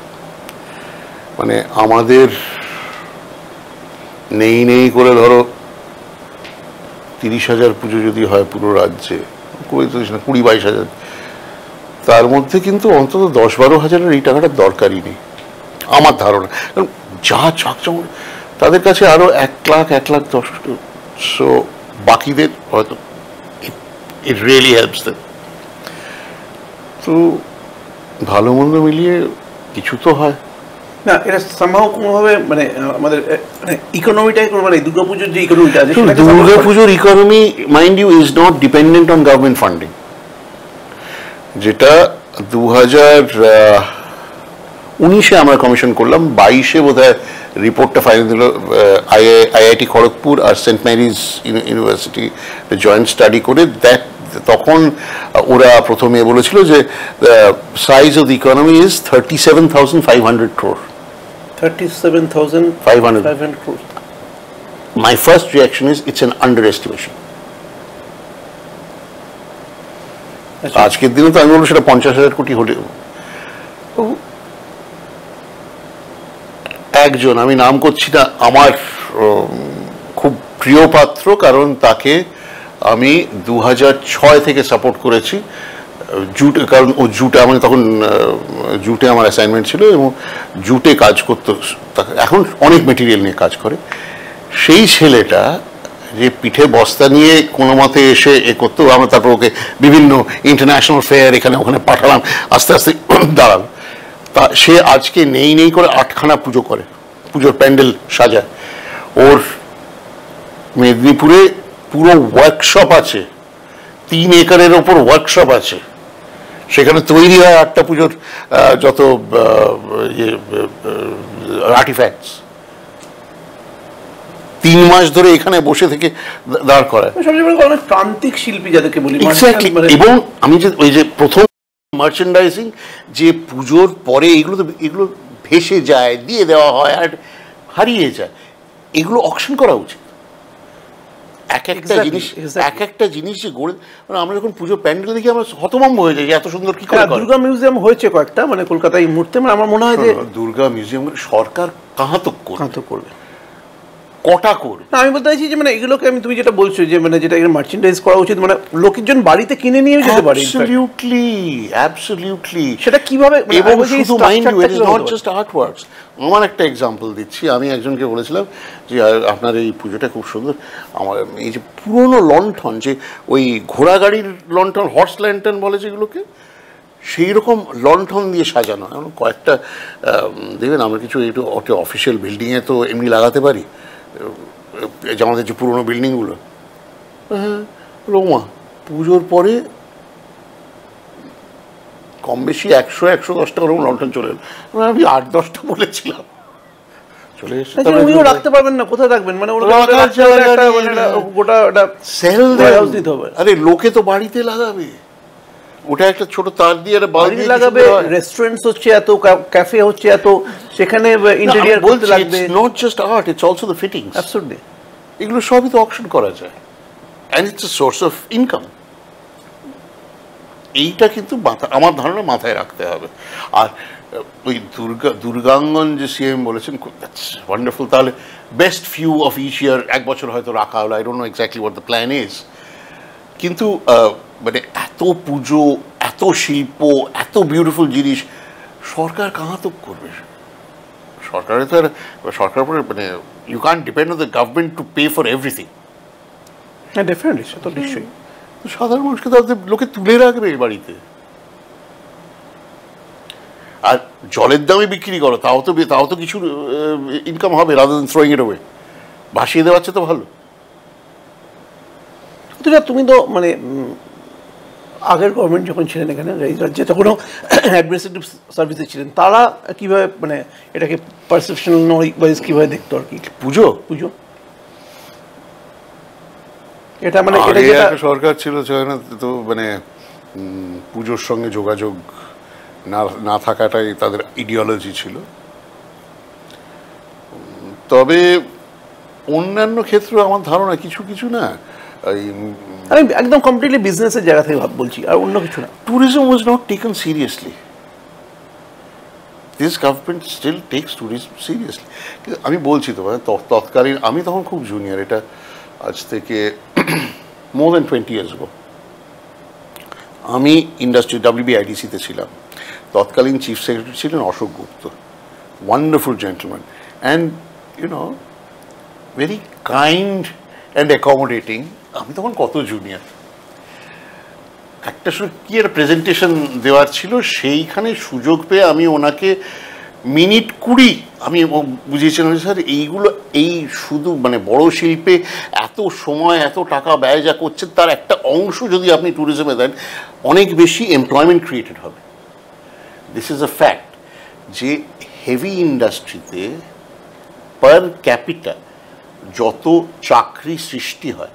মানে আমাদের নেই করে ধরো 30,000 পুজো যদি হয় পুরো রাজ্যে, 20-22,000, তার মধ্যে কিন্তু অন্তত 10-12 হাজারের এই টাকাটার দরকারই নেই আমার ধারণা। কারণ যা চাকচমক, তাদের কাছে আরো 1,00,000 সো বাকিদের হয়তো ইট রিয়েলি হেল্পস দেম। তো ভালো মন্দ মিলিয়ে কিছু তো হয় না। এটা সামহাও কোনোভাবে মানে আমাদের ইকোনমিটাই, মানে দুর্গাপুজোর যে ইকোনমিটা আছে, দুর্গাপুজোর economy mind you is not dependent on government funding, যেটা 2019-এ আমরা কমিশন করলাম, 22-এ বোধহয় রিপোর্টটা ফাইনাল দিল আইআইটি খড়গপুর আর Saint Mary's University joint study করে। তখন ওরা প্রথমে বলেছিল যে size of the economy is 37,500 crore. 37,500 crore. My first reaction is it's an underestimation. আজকের দিনে তো আমি বলবো সেটা 50,000 কোটি হলে। একজন, আমি নাম করছি না, আমার খুব প্রিয় পাত্র, কারণ তাকে আমি 2006 থেকে সাপোর্ট করেছি জুটে, কারণ ও জুটে, আমি তখন জুটে আমার অ্যাসাইনমেন্ট ছিল এবং জুটে কাজ করতো, এখন অনেক মেটেরিয়াল নিয়ে কাজ করে। সেই ছেলেটা যে পিঠে বস্তা নিয়ে কোনো মতে এসে করতো, আমরা তারপর ওকে বিভিন্ন ইন্টারন্যাশনাল ফেয়ার এখানে ওখানে পাঠালাম, আস্তে আস্তে দাঁড়ালো। তা সে আজকে নেই করে 8খানা পুজো করে, পুজোর প্যান্ডেল সাজায়। ওর মেদিনীপুরে পুরো ওয়ার্কশপ আছে, 3 একরের ওপর ওয়ার্কশপ আছে, সেখানে তৈরি হয় 8টা পুজোর যত আর্টিফ্যাক্টস। 3 মাস ধরে এখানে বসে থেকে দাঁড় করায়। অনেক প্রান্তিক শিল্পী যাদেরকে বলি। এবং আমি যে ওই যে প্রথম মার্চেন্ডাইজিং, যে পুজোর পরে এগুলো ভেসে যায়, দিয়ে দেওয়া হয় আর হারিয়ে যায়, এগুলো অকশন করা উচিত। এক একটা জিনিস যে গড়ে, মানে আমরা যখন পুজোর প্যান্ডেল দেখি আমরা হতভম্ব হয়ে যাই, এত সুন্দর কি করে। দুর্গা মিউজিয়াম হয়েছে কয়েকটা, মানে কলকাতায় এই মুহূর্তে, মানে আমার মনে হয় যে দুর্গা মিউজিয়াম সরকার কাহাতক করবে, কটা করবে। আমি বলতে চাইছি যে মানে এগুলোকে তুমি যেটা বলছো যে মানে যেটা মার্চেন্ডাইজ করা উচিত, মানে লোকজন বাড়িতে কিনে নিয়ে যেতে পারে। অ্যাবসলিউটলি সেটা কিভাবে, এবং শুধু mind you, it is not just art works. আমার একটা এক্সাম্পল দিচ্ছি, আমি একজনকে বলেছিলাম যে আপনার এই পুজোটা খুব সুন্দর, আমার এই যে পুরনো লণ্ঠন, যে ওই ঘোড়া গাড়ির লণ্ঠন, হর্স ল্যান্টার্ন বলে যেগুলোকে, সেই রকম লণ্ঠন দিয়ে সাজানো। এমন কয়েকটা দেখবেন আমরা কিছু একটু অফিসিয়াল বিল্ডিংয়ে তো এমনি লাগাতে পারি, যে আমাদের যে পুরোনো বিল্ডিংগুলো। হ্যাঁ, রোমা পুজোর পরে কম বেশি 100-110টা ওরকম লণ্ঠন চলে এলো। আমি 8-10টা বলেছিলাম, চলে এসে উনিও রাখতে পারবেন না, কোথায় রাখবেন? মানে গোটা সেল দিতে হবে। আরে লোকে তো বাড়িতে লাগাবে, ওটা একটা ছোট তার দিয়ে বাড়ি লাগাবে, রেস্টুরেন্টস হচ্ছে এত, ক্যাফে হচ্ছে এত, সেখানে ইন্টেরিয়র করতে লাগবে। Not just art, it's also the fittings. Absolutely, এগুলো সবই তো অকশন করা যায়, and it's a source of income. এইটা কিন্তু আমার ধারণা মাথায় রাখতে হবে। আর ওই দুর্গাঙ্গন যে সিএম বলেছেন, দ্যাটস ওয়ান্ডারফুল। তাহলে best few of each year 1 বছর হয়তো রাখা হলো, I don't know exactly what the plan is. কিন্তু মানে এত পুজো, এত শিল্প, এত বিউটিফুল জিনিস সরকার কাহাতক করবে? সরকারের তো সরকার উপরে, মানে you can't depend on the government to pay for everything. হ্যাঁ, ডেফিনেটলি, সে তো নিশ্চয়ই। সাধারণ মানুষকে তো লোকে তুলে রাখবে বাড়িতে। আর জলের দামে বিক্রি করো, তাও তো কিছু ইনকাম হবে, rather than throwing it away. ভাসিয়ে দেওয়াচ্ছে তো ভালো। তুমি তো মানে আগের গভর্নমেন্ট যখন ছিলেন এখানে এই রাজ্যে তখনও অ্যাডমিনিস্ট্রেটিভ সার্ভিসে ছিলেন, তারা কীভাবে মানে এটাকে পারসেপশন ওয়াইজ কীভাবে দেখতো আর কি? পুজো পুজো এটা মানে এটা একটা সরকার ছিল সেখানে তো মানে পুজোর সঙ্গে যোগাযোগ না থাকাটাই তাদের ইডিওলজি ছিল। তবে অন্যান্য ক্ষেত্রে আমার ধারণা কিছু কিছু না, আমি একদম কমপ্লিটলি বিজনেসের জায়গা থেকে বলছি, আর অন্য কিছু না। Tourism was not taken seriously. This government still takes tourism seriously. আমি বলছি তো মানে তৎকালীন, আমি তখন খুব জুনিয়র, এটা আজ থেকে মোর দ্যান 20 years ago। আমি ইন্ডাস্ট্রি WBIDC-তে ছিলাম, তৎকালীন চিফ সেক্রেটারি ছিলেন Ashok Gupta, wonderful gentleman and very kind and accommodating. আমি তখন কত জুনিয়র, একটা কি একটা প্রেজেন্টেশন দেওয়ার ছিল, সেইখানে সুযোগ পেয়ে আমি ওনাকে মিনিট 20 আমি বুঝিয়েছিলাম স্যার এইগুলো এই শুধু মানে বড় শিল্পে এত সময় এত টাকা ব্যয় যা করছে তার একটা অংশ যদি আপনি ট্যুরিজমে দেন অনেক বেশি এমপ্লয়মেন্ট ক্রিয়েটেড হবে। দিস ইজ আ ফ্যাক্ট যে হেভি ইন্ডাস্ট্রিতে পার ক্যাপিটা যত চাকরি সৃষ্টি হয়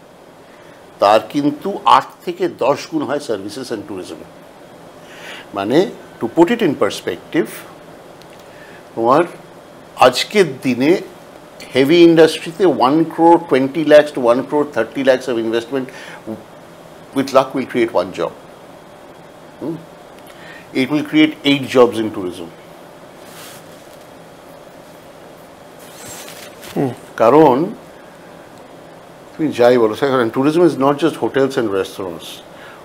তার কিন্তু 8 থেকে 10 গুণ হয় সার্ভিসেস অ্যান্ড ট্যুরিজমে। মানে to put it in perspective, তোমার আজকের দিনে হেভি ইন্ডাস্ট্রিতে 1 crore 20 lakhs to 1 crore 30 lakhs of investment with luck will create 1 job. It will create 8 jobs in tourism. কারণ তুমি যাই বলো কারণ tourism is not just hotels and restaurants,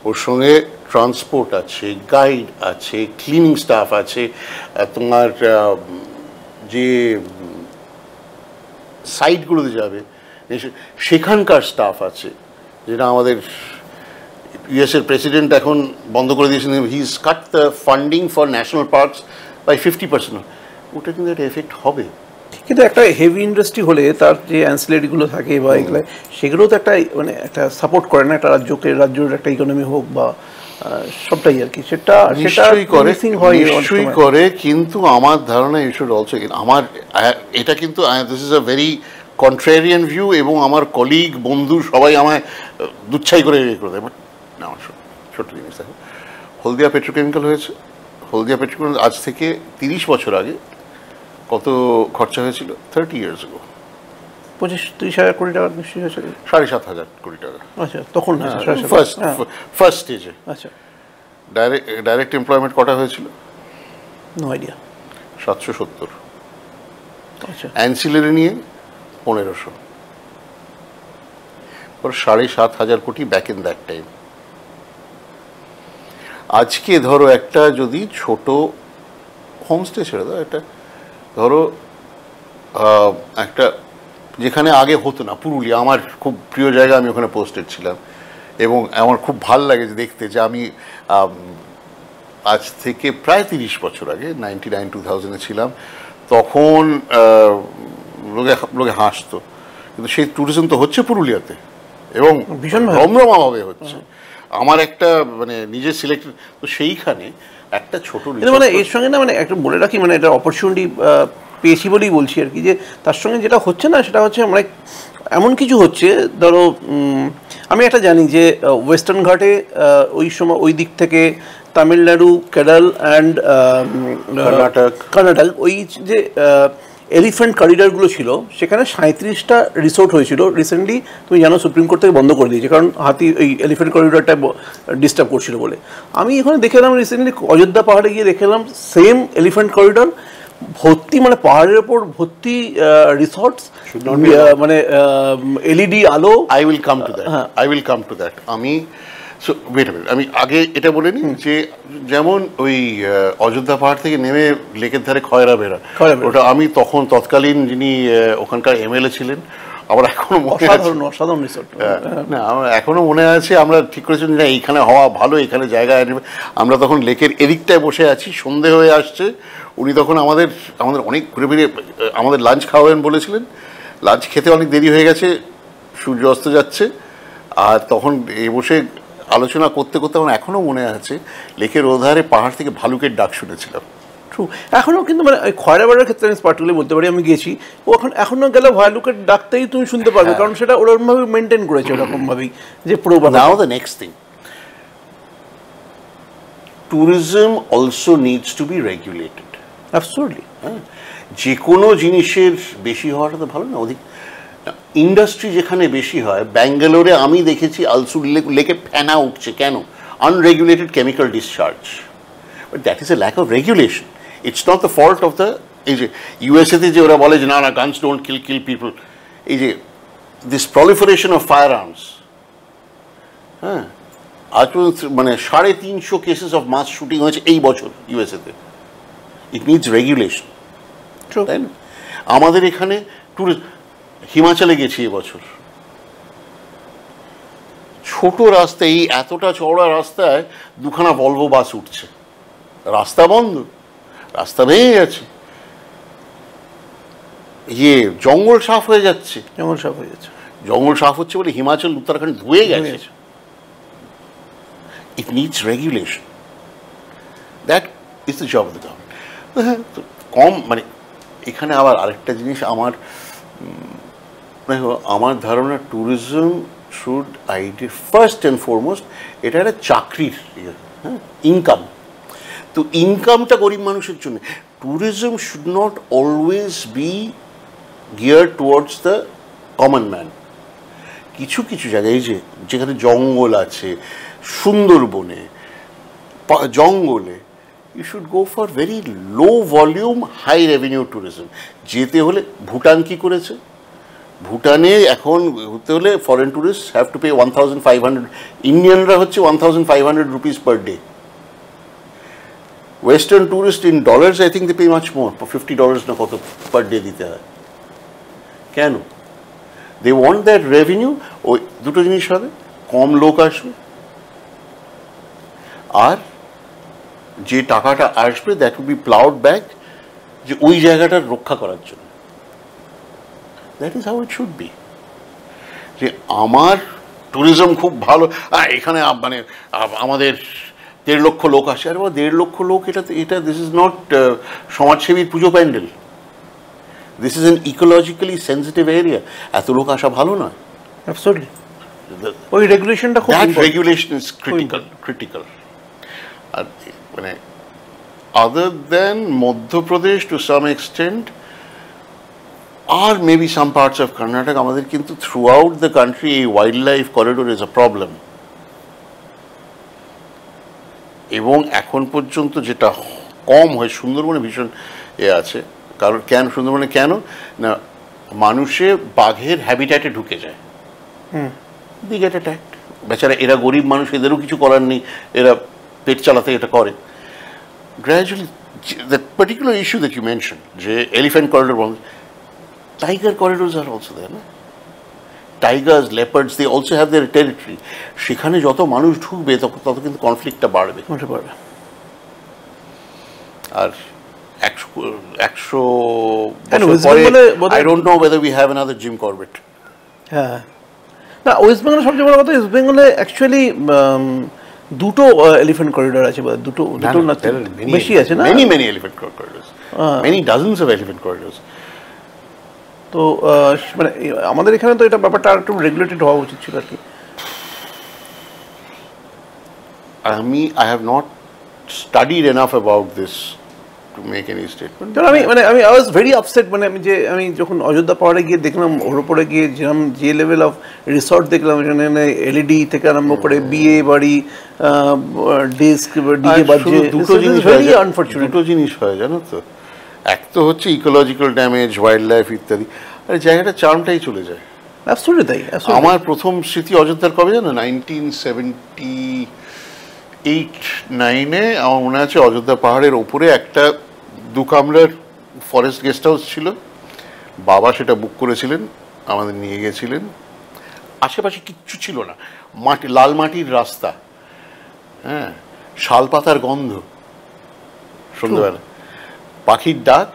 ওর সঙ্গে ট্রান্সপোর্ট আছে, গাইড আছে, ক্লিনিং স্টাফ আছে, তোমার যে সাইটগুলোতে যাবে সেখানকার স্টাফ আছে, যেটা আমাদের ইউএসের প্রেসিডেন্ট এখন বন্ধ করে দিয়েছেন, he is cut the funding for national parks by 50%। ওটা কিন্তু একটা এফেক্ট হবে। কিন্তু একটা হেভি ইন্ডাস্ট্রি হলে তার যে অ্যান্সিলারিগুলো থাকে বা এগুলো সেগুলো তো একটা মানে একটা সাপোর্ট করে না একটা রাজ্যের একটা ইকোনমি হোক বা সবটাই আর কি, সেটা নিশ্চয়ই করে। কিন্তু আমার ধারণা ইউ শুড অলসো, আমার এটা কিন্তু this is a very contrarian view এবং আমার কলিগ বন্ধু সবাই আমায় দুচ্ছাই করে দেয়, বাট না আমার ছোট্ট জিনিস দেখো, হলদিয়া পেট্রোকেমিক্যাল হয়েছে। হলদিয়া পেট্রোকেমিক্যাল আজ থেকে 30 বছর আগে কত খরচা হয়েছিল? 30 years ago 25-30 হাজার কোটি টাকা নিশ্চয়ই হয়েছিল। 7,500 কোটি টাকা। আচ্ছা, তখন ফার্স্ট স্টেজে। আচ্ছা, ডাইরেক্ট এমপ্লয়মেন্ট কটা হয়েছিল? No idea. 770। আচ্ছা, অ্যান্সিলারি নিয়ে 1500, ওর 7,500 কোটি ব্যাক ইন দ্যাট টাইম। আজকে ধরো একটা যদি ছোট হোমস্টে ছেড়ে দাও, একটা ধরো একটা যেখানে আগে হতো না, পুরুলিয়া আমার খুব প্রিয় জায়গা, আমি ওখানে পোস্টেড ছিলাম এবং আমার খুব ভাল লাগে যে দেখতে যে আমি আজ থেকে প্রায় 30 বছর আগে 99-2000-এ ছিলাম, তখন লোকে হাসতো, কিন্তু সেই ট্যুরিজম তো হচ্ছে পুরুলিয়াতে এবং ভীষণ রমরমাভাবে হচ্ছে। আমার একটা মানে নিজের সিলেক্টেড, তো সেইখানে একটা ছোট মানে এর সঙ্গে না মানে একটা বলে রাখি, মানে এটা অপরচুনিটি পেয়েছি বলেই বলছি আর কি, যে তার সঙ্গে যেটা হচ্ছে না সেটা হচ্ছে মানে এমন কিছু হচ্ছে, ধরো আমি একটা জানি যে ওয়েস্টার্ন ঘাটে ওই সময় ওই দিক থেকে তামিলনাড়ু, কেরল অ্যান্ড কর্ণাটক ওই যে এলিফ্যান্ট করিডরগুলো ছিল, সেখানে 37টা রিসোর্ট হয়েছিল। রিসেন্টলি তুমি জানো সুপ্রিম কোর্ট থেকে বন্ধ করে দিয়েছে, কারণ হাতি এই এলিফ্যান্ট করিডরটা ডিস্টার্ব করছিল বলে। আমি এখানে দেখে এলাম রিসেন্টলি অযোধ্যা পাহাড়ে গিয়ে দেখে এলাম সেম এলিফ্যান্ট করিডর ভর্তি, মানে পাহাড়ের ওপর ভর্তি রিসর্টস, মানে এলইডি আলো। I will come to that. আমি আমি আগে এটা বলে নিই যে যেমন ওই অযোধ্যা পাহাড় থেকে নেমে লেকের ধারে খয়রা বেড়া, ওটা আমি তৎকালীন যিনি ওখানকার এমএলএ ছিলেন, আমার এখনো মনে আছে, অসাধারণ রিসর্ট। না আমার এখনো মনে আছে, আমরা ঠিক করেছি না এইখানে হওয়া ভালো, এখানে জায়গা। আমরা তখন লেকের এদিকটায় বসে আছি, সন্ধে হয়ে আসছে, উনি তখন আমাদের অনেক ঘুরে ফিরে আমাদের লাঞ্চ খাওয়াবেন বলেছিলেন। লাঞ্চ খেতে অনেক দেরি হয়ে গেছে, সূর্য অস্ত যাচ্ছে, আর তখন বসে আলোচনা করতে করতে আমার এখনও মনে আছে লেকের ওধারে পাহাড় থেকে ভালুকের ডাক শুনেছিলাম। ট্রু, এখনও কিন্তু মানে ওই খয়রাবাড়ির ক্ষেত্রে আমি পার্টিকুলারলি বলতে পারি, আমি গেছি ও এখনও গেলে ভালুকের ডাকতেই তুমি শুনতে পারবে, কারণ সেটা ওরকমভাবে মেনটেন করেছে ওরকমভাবেই যে পুরো। Now the next thing, tourism also needs to be regulated. Absolutely. যে কোনো জিনিসের বেশি হওয়াটা তো ভালো না, অধিক ইন্ডাস্ট্রি যেখানে বেশি হয়, ব্যাঙ্গালোরে আমি দেখেছি আলসুর লেকে ফেনা উঠছে, কেন? Unregulated chemical discharge. But that is a lack of regulation, it's not the fault of the, এই যে ইউএসএতে যে ওরা বলে যে না না গানস ডোন্ট কিল পিপল, এই যে this proliferation of fire arms, হ্যাঁ আজ মানে 350 কেসেস অফ মাস শুটিং হয়েছে এই বছর ইউএসএতে। ইট নিডস রেগুলেশন, তাই না? আমাদের এখানে হিমাচলে গেছি এবছর, ছোট রাস্তায়, এই এতটা চওড়া রাস্তায় দুখানা ভলভো বাস উঠছে, রাস্তা বন্ধ, রাস্তা ভেঙে গেছে, জঙ্গল সাফ হয়ে যাচ্ছে। জঙ্গল সাফ হচ্ছে বলে হিমাচল উত্তরাখণ্ড ধুয়ে গেছে। It needs regulation. That is the job of the government. কম মানে এখানে আবার আরেকটা জিনিস আমার ধারণা, tourism should first and foremost এটা একটা চাকরির ইনকাম। তো ইনকামটা গরিব মানুষের জন্য। Tourism should not always be gear towards the common man. কিছু কিছু জায়গায় এই যেখানে জঙ্গল আছে, সুন্দরবনে, জঙ্গলে, you should go for very low volume high revenue tourism. যেতে হলে ভুটান কি করেছে, ভুটানে এখন ঘুরতে হলে foreign tourist have to pay 1500, ইন্ডিয়ানরা হচ্ছে 1500 rupees per day. Western tourist in dollars I think they pay much more, $50 না কত পার ডে দিতে হয়। কেন? They want that revenue. ওই দুটো জিনিস হবে, কম লোক আসবে, আর যে টাকাটা আসবে that will be ploughed back যে ওই জায়গাটার রক্ষা করার জন্য। That is how it should be. যে আমার ট্যুরিজম খুব ভালো, এখানে মানে আমাদের 1.5 লক্ষ লোক আসে, আর 1.5 লক্ষ লোক, এটা this is not সমাজসেবীর Puja pandal, this is an ecologically sensitive area. এত লোক আসা ভালো নয়। অ্যাবসলিউটলি। ওই রেগুলেশনটা খুব, দ্যাট রেগুলেশন ইজ ক্রিটিক্যাল। আর মানে other than Madhya Pradesh to some extent or maybe some parts of Karnataka, আমাদের কিন্তু throughout the country a wildlife corridor is a problem. এবং এখন পর্যন্ত যেটা কম হয়, সুন্দরবনে ভীষণ আছে, কারণ কেন সুন্দরবনে, কেন না মানুষে বাঘের হ্যাবিট্যাটে ঢুকে যায়, দি গেট অ্যাটাকড। বেচারা এরা গরিব মানুষ, এদেরও কিছু করার নেই, এরা পেট চালাতে এটা করে। Gradually, the particular issue that you mentioned, যে elephant corridor, tiger corridors are also there, না? Tigers, leopards, they also have their territory. সেখানে যত মানুষ ঢুকবে তত কিন্তু কনফ্লিক্টটা বাড়বে। আর 100 বছর পরে I don't know whether we have another Jim Corbett. হ্যাঁ, না ওয়েস্ট বেঙ্গলের সবচেয়ে বড় কথা, ওয়েস্ট বেঙ্গলে অ্যাকচুয়ালি দুটো এলিফ্যান্ট করিডোর আছে, দুটো না বেশি আছে, না? Many elephant corridors, many dozens of elephant corridors. তো মানে আমাদের এখানে তো এটা ব্যাপারটা আর একটু রেগুলেটেড হওয়া উচিত ছিল আর কি। I have not studied enough about this to make any statement. আমি I was very upset, মানে আমি যখন অযোধ্যা পাহাড়ে গিয়ে দেখলাম, ওর উপরে গিয়ে যে লেভেল অফ রিসর্ট দেখলাম, এখানে এলইডি থেকে আরম্ভ করে বিয়ে বাড়ি, ডিস্ক, ডিজে বাজে, দুটো জিনিস হয় জানো তো। এক তো হচ্ছে ইকোলজিক্যাল ড্যামেজ, ওয়াইল্ড লাইফ ইত্যাদি, আর জায়গাটা চার্মটাই চলে যায়। অ্যাবসলিউটলি তাই। আমার প্রথম স্মৃতি অযোধ্যার কবে জানো, 1978-9-এ আমার মনে আছে, অযোধ্যা পাহাড়ের ওপরে একটা 2 কামরার ফরেস্ট গেস্ট হাউস ছিল, বাবা সেটা বুক করেছিলেন, আমাদের নিয়ে গেছিলেন। আশেপাশে কিচ্ছু ছিল না, মাটি, লাল মাটির রাস্তা, হ্যাঁ, শালপাতার গন্ধ, সন্ধ্যাবেলা পাখির ডাক,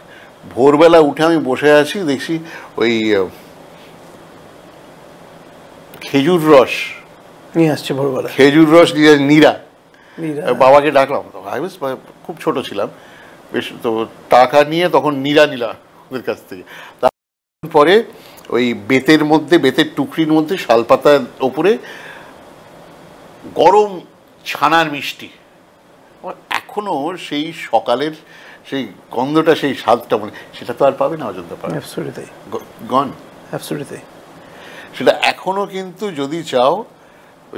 ভোরবেলা উঠে আমি বসে আছি, দেখছি ওই খেজুর রস নিয়ে আসছে ভোরবেলা, খেজুর রস নিয়ে নীরা, নীরা। বাবাকে ডাকলাম, আই ওয়াজ খুব ছোট ছিলাম বেশ, তো টাকা নিয়ে তখন নীরা নিলাম ওদের কাছ থেকে। তারপরে ওই বেতের মধ্যে, বেতের টুকরির মধ্যে শালপাতার ওপরে গরম ছানার মিষ্টি, এখনো সেই সকালের সেই গন্ধটা, সেই স্বাদটা, মানে সেটা তো আর পাবে না অযোধ্যা পাবে, গন, সেটা এখনো কিন্তু যদি চাও,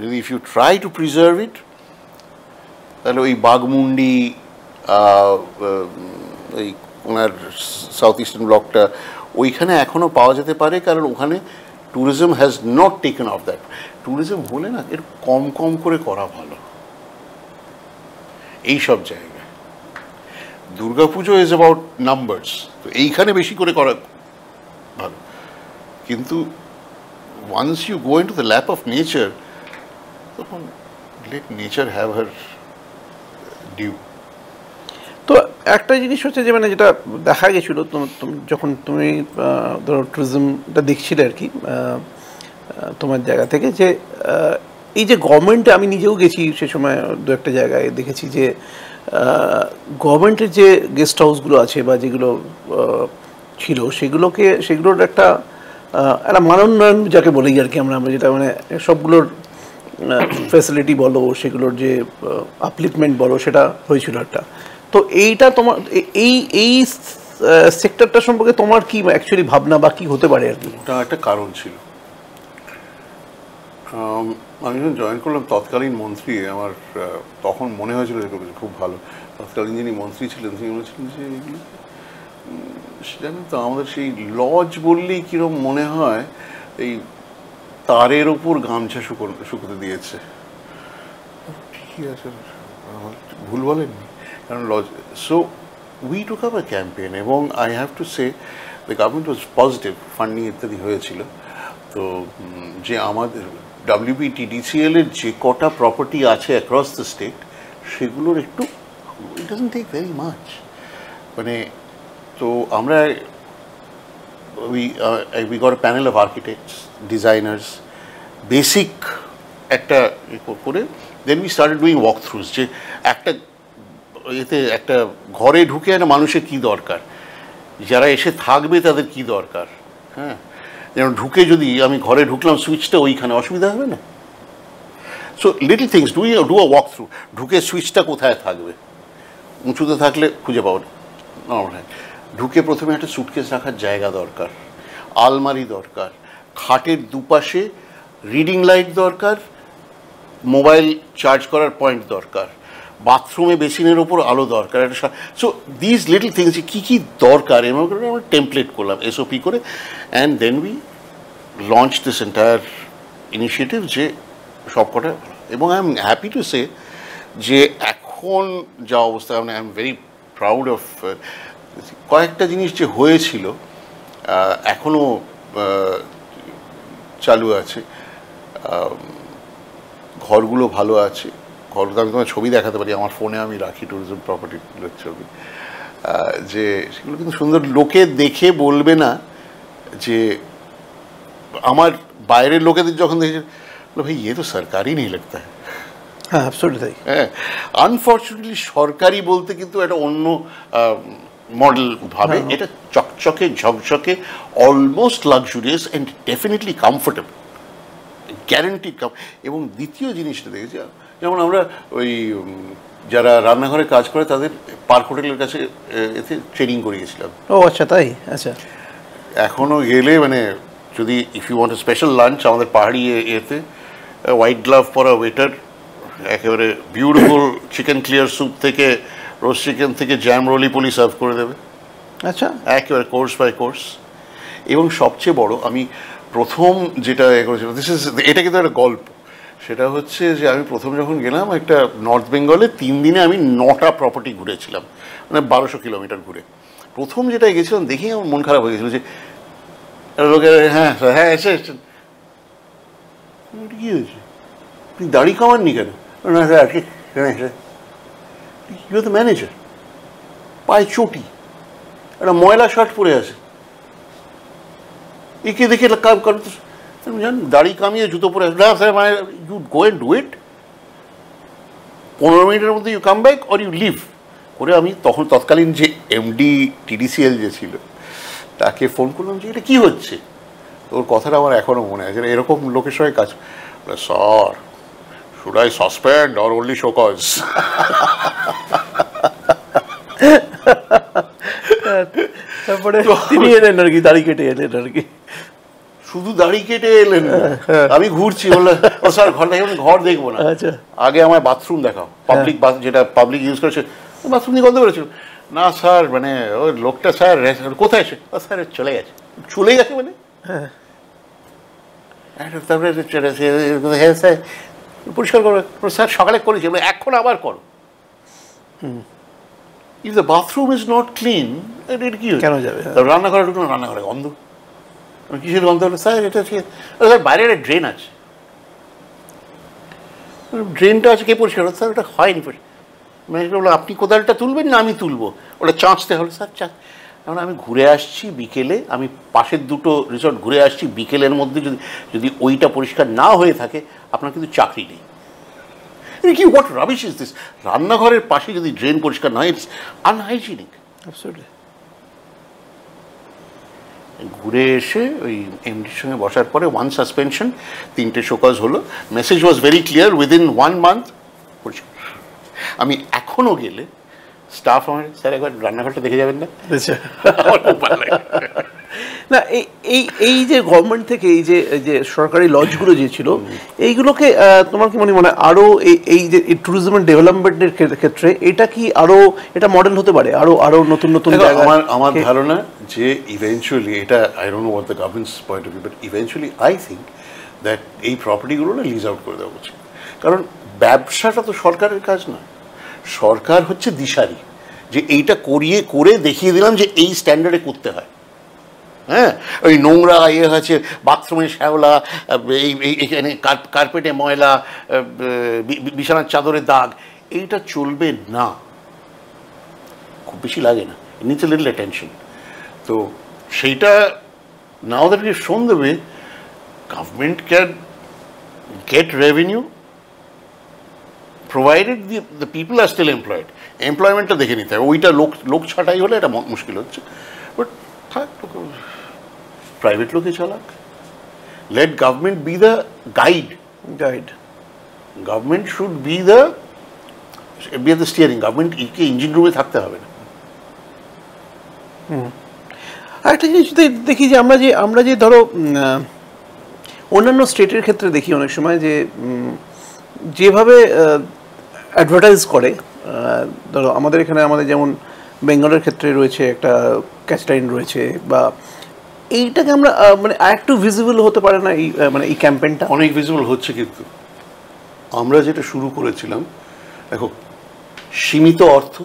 যদি if you try to preserve it, তাহলে ওই বাঘমুন্ডি, ওই ওনার সাউথ ইস্টার্ন ব্লকটা, ওইখানে এখনো পাওয়া যেতে পারে, কারণ ওখানে tourism has not taken of that. Tourism হলে না এর কম কম করে করা ভালো এইসব জায়গায়। দুর্গাপুজো ইজ অ্যাবাউট নাম্বারস, তো এইখানে বেশি করে করা ভালো, কিন্তু once you go into the lap of nature, তখন let nature have her due. তো একটা জিনিস হচ্ছে যে মানে যেটা দেখা গেছিলো যখন তুমি ধরো ট্যুরিজমটা দেখছিলে আর কি তোমার জায়গা থেকে, যে এই যে গভর্নমেন্টে, আমি নিজেও গেছি সে সময় দু একটা জায়গায় দেখেছি যে গভর্নমেন্টের যে গেস্ট হাউসগুলো আছে বা যেগুলো ছিল, সেগুলোর একটা মানোন্নয়ন যাকে বলি আর কি আমরা, যেটা মানে সবগুলোর ফ্যাসিলিটি বলো, সেগুলোর যে আপলিফমেন্ট বলো, সেটা হয়েছিল একটা। তো এইটা তোমার এই সেক্টরটা সম্পর্কে তোমার কি অ্যাকচুয়ালি ভাবনা বা কি হতে পারে আর কি? ওটা একটা কারণ ছিল। আমি যখন জয়েন করলাম, তৎকালীন মন্ত্রী আমার তখন মনে হয়েছিল যে খুব ভালো, তৎকালীন যিনি মন্ত্রী ছিলেন তিনি বলেছিলেন যে এগুলো জানেন তো, আমাদের সেই লজ বললেই কিরম মনে হয় এই তারের ওপর গামছা শুকোতে দিয়েছে। ঠিকই আছে, ভুল বলেননি, কারণ lodge. So we took up a campaign, এবং I have to say the government was positive, funding ইত্যাদি হয়েছিল। তো যে আমাদের WBTDCL এর যে কটা প্রপার্টি আছে অ্যাক্রস দ্য স্টেট, সেগুলোর একটু, it doesn't take very much, মানে তো আমরা we got a panel of architects, designers, basic একটা করে, then we started doing walkthroughs, যে একটা এতে একটা ঘরে ঢুকে একটা মানুষের কী দরকার, যারা এসে থাকবে তাদের কী দরকার। হ্যাঁ, যেমন ঢুকে যদি আমি ঘরে ঢুকলাম, সুইচটা ওইখানে, অসুবিধা হবে না। So little things, do a walk through, ঢুকে সুইচটা কোথায় থাকবে, উঁচুতে থাকলে খুঁজে পাবো না, ঢুকে প্রথমে একটা সুটকেস রাখার জায়গা দরকার, আলমারি দরকার, খাটের দুপাশে রিডিং লাইট দরকার, মোবাইল চার্জ করার পয়েন্ট দরকার, বাথরুমে বেসিনের ওপর আলো দরকার একটা। সো দিস লিটল থিংস কী কী দরকার এমন করে আমরা টেমপ্লেট করলাম SOP করে, and then we launch this entire initiative, যে সবকটা। এবং I am happy to say যে এখন যা অবস্থা, I am very proud of কয়েকটা জিনিস যে হয়েছিল এখনও চালু আছে, ঘরগুলো ভালো আছে। ঘরগুলো আমি তোমার ছবি দেখাতে পারি, আমার ফোনে আমি রাখি ট্যুরিজম প্রপার্টিগুলোর ছবি, যে সেগুলো কিন্তু সুন্দর, লোকে দেখে বলবে না যে, আমার বাইরের লোকেদের যখন দেখেছে, ভাই ইয়ে তো সরকারি নেই লাগতা। হ্যাঁ, অ্যাবসলিউটলি। হ্যাঁ, আনফর্চুনেটলি সরকারি বলতে কিন্তু একটা অন্য মডেল ভাবে, এটা চকচকে ঝকঝকে, almost luxurious and definitely comfortable, guaranteed এবং দ্বিতীয় জিনিসটা দেখেছি, যেমন আমরা ওই যারা রান্নাঘরে কাজ করে তাদের পার্ক হোটেলের কাছে এতে ট্রেনিং করিয়েছিলাম। ও আচ্ছা, তাই? আচ্ছা, এখনও গেলে মানে যদি if you want a special lunch, আমাদের পাহাড়ি এতে হোয়াইট গ্লাভ পরা ওয়েটার একেবারে বিউটিফুল চিকেন ক্লিয়ার স্যুপ থেকে, রোস্ট চিকেন থেকে জ্যাম রোলি পলি সার্ভ করে দেবে। আচ্ছা, একেবারে কোর্স বাই কোর্স। এবং সবচেয়ে বড়, আমি প্রথম যেটা করেছিলাম, এটা কিন্তু একটা গল্প, সেটা হচ্ছে যে আমি প্রথম যখন গেলাম একটা নর্থ বেঙ্গলে 3 দিনে আমি 9টা প্রপার্টি ঘুরেছিলাম, মানে 1200 কিলোমিটার ঘুরে। প্রথম যেটা গেছিলাম দেখেই আমার মন খারাপ হয়ে গেছিলো, যে লোকের হ্যাঁ হ্যাঁ এসে কী হয়েছে, তুই দাড়ি কামাননি কেন? না স্যার আজকে ইউ দ্য ম্যানেজার, পায়ে চটি, একটা ময়লা শার্ট পরে আছে, একে দেখে কাজ করতে জান দাড়ি কামিয়ে জুতো পরে না স্যার মানে you go and do it, 15 মিনিটের মধ্যে you come back or you leave করে। আমি তখন তৎকালীন যে এমডি টিডিসিএল যে ছিল তাকে ফোন করলাম যে এটা কী হচ্ছে। ওর কথাটা আমার এখনও মনে আছে, এরকম লোকের সঙ্গে কাজ। Sir should I suspend or only show cause? তারপরে তিনি এলেন আর কি, দাড়ি কেটে এলেন আর কি। শুধু দাড়ি কেটে এলেন, আমি ঘুরছি, বললাম ও স্যার ঘরটা ঘর দেখবো না, আগে আমার বাথরুম দেখাও, পাবলিক যেটা পাবলিক ইউজ করেছে বাথরুম দিয়ে গন্ধ করেছিল। না স্যার মানে ওই লোকটা স্যার কোথায় এসে, স্যার চলে গেছে। চলে গেছে মানে তারপরে স্যার পরিষ্কার করো, স্যার সকালে করেছি, এখন আবার করো। If the bathroom is not clean এটা কি কেন যাবে? রান্নাঘরে ঢুকলো, রান্নাঘরে গন্ধ, কিসের গন্ধ হলো? স্যার এটা ঠিক স্যার বাইরে একটা ড্রেন আছে, ড্রেনটা আছে কে পরিষ্কার? স্যার ওটা হয়নি পরিষ্কার। ম্যানেজার বললো আপনি কোদালটা তুলবেন না আমি তুলবো? ওটা চাঁচতে হলো। স্যার চাঁচ, কারণ আমি ঘুরে আসছি বিকেলে, আমি পাশের দুটো রিসর্ট ঘুরে আসছি বিকেলের মধ্যে, যদি ওইটা পরিষ্কার না হয়ে থাকে আপনার কিন্তু চাকরি নেই। কি হোয়াট রাবিশ ইজ দিস? রান্নাঘরের পাশে যদি ড্রেন পরিষ্কার না হয় ইটস আনহাইজিনিক। অ্যাবসলিউটলি। ঘুরে এসে ওই এমডির সঙ্গে বসার পরে 1 সাসপেনশন, 3টে শোকজ হলো। Message was very clear, within 1 month পরিষ্কার। আমি এখনও গেলে স্টাফ আমার, স্যার একবার রান্নাঘরটা দেখে যাবেন না? না এই যে গভর্নমেন্ট থেকে এই যে সরকারি লজগুলো যে ছিল এইগুলোকে তোমার কি মনে হয় আরও এই যে ট্যুরিজম এন্ড ডেভেলপমেন্টের ক্ষেত্রে এটা কি আরও এটা মডেল হতে পারে আরও নতুন নতুন? আমার ধারণা যে ইভেনচুয়ালি এটা I don't know what the government's point of view, but eventually I think that এই প্রপার্টিগুলো না লিজ আউট করে দেওয়া উচিত। কারণ ব্যবসাটা তো সরকারের কাজ না, সরকার হচ্ছে দিশারি, যে এইটা করে দেখিয়ে দিলাম যে এই স্ট্যান্ডার্ডে করতে হয়। হ্যাঁ, ওই নোংরা ইয়ে হচ্ছে, বাথরুমে শ্যাওলা, এইখানে কার্পেটে ময়লা, বিছানার চাদরের দাগ, এইটা চলবে না। খুব বেশি লাগে না, নিচে লিটল অ্যাটেনশন। তো সেইটা now that we have shown the way, government can get revenue provided the people are still employed. এমপ্লয়মেন্টটা দেখে নিতে হবে, ওইটা লোক ছাঁটাই হলে এটা মুশকিল হচ্ছে। বাট থাক, প্রাইভেট লোকে চালাক, late government B the guide. Government should be the steering. Government engine রুমে থাকতে হবে না। আরেকটা জিনিস দেখি যে আমরা যে ধরো অন্যান্য স্টেটের ক্ষেত্রে দেখি অনেক সময় যে যেভাবে অ্যাডভার্টাইজ করে, ধরো আমাদের এখানে আমাদের যেমন বেঙ্গলের ক্ষেত্রে রয়েছে একটা ক্যাচলাইন রয়েছে, বা এইটাকে আমরা মানে আরেকটু ভিজিবল হতে পারে না এই মানে এই ক্যাম্পেইনটা? অনেক ভিজিবল হচ্ছে, কিন্তু আমরা যেটা শুরু করেছিলাম দেখো সীমিত অর্থ,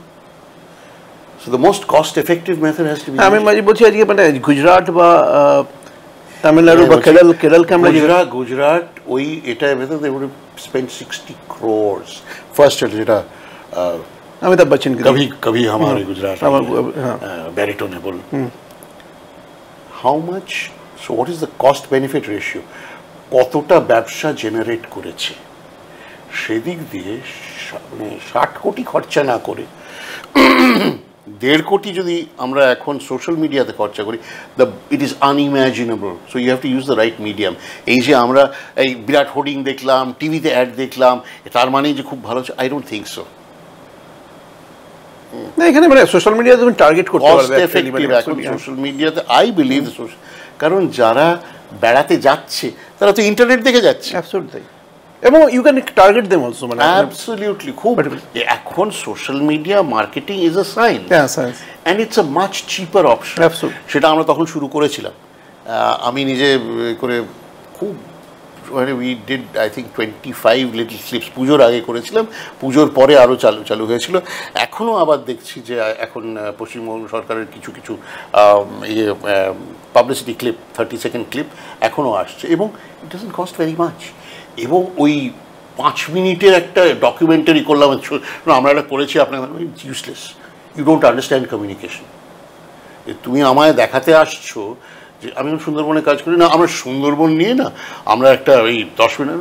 so the most cost effective method has to be. আমি বলছি আজকে মানে গুজরাট বা তামিলনাড়ু বা কেরলকে আমরা গুজরাট ওই এটা ভেতরে they would spend 60 crores first যেটা অমিতাভ বচ্চন কভি হামারে গুজরাট ব্যারিটোনে বল। How much, so what is the cost benefit ratio, কতটা ব্যবসা জেনারেট করেছে, সেদিক দিয়ে 60 কোটি খরচা না করে 1.5 কোটি যদি আমরা এখন সোশ্যাল মিডিয়াতে খরচা করি, it is unimaginable. So you have to use the right medium. এই যে আমরা এই বিরাট হোর্ডিং দেখলাম, টিভিতে অ্যাড দেখলাম, তার মানেই যে খুব ভালো হচ্ছে, আই ডোন্ট থিঙ্ক সো। না, এখানে মানে সোশ্যাল মিডিয়া তুমি টার্গেট করতে পারবে এখন সোশ্যাল মিডিয়াতে, আই বিলিভ, কারণ যারা বেড়াতে যাচ্ছে তারা তো ইন্টারনেট দেখে যাচ্ছে। অ্যাবসলিউটলি, এবং you can target them also, মানে অ্যাবসলিউটলি। খুব এখন social media marketing is a science, and it's a much cheaper option. সেটা আমরা তখন শুরু করেছিলাম, আমি নিজে করে খুব মানে we did I think 25 little clips. পুজোর আগে করেছিলাম, পুজোর পরে আরও চালু হয়েছিল। এখনও আবার দেখছি যে এখন পশ্চিমবঙ্গ সরকারের কিছু ইয়ে পাবলিসিটি ক্লিপ, 30 সেকেন্ড ক্লিপ এখনও আসছে, এবং it doesn't cost very much. এবং ওই 5 মিনিটের একটা ডকুমেন্টারি করলাম, আমরা একটা করেছি আপনার, useless, you don't understand communication. তুমি আমায় দেখাতে আসছো যে আমি সুন্দরবনে কাজ করি না, আমরা সুন্দরবন নিয়ে না আমরা একটা ওই 10 minute,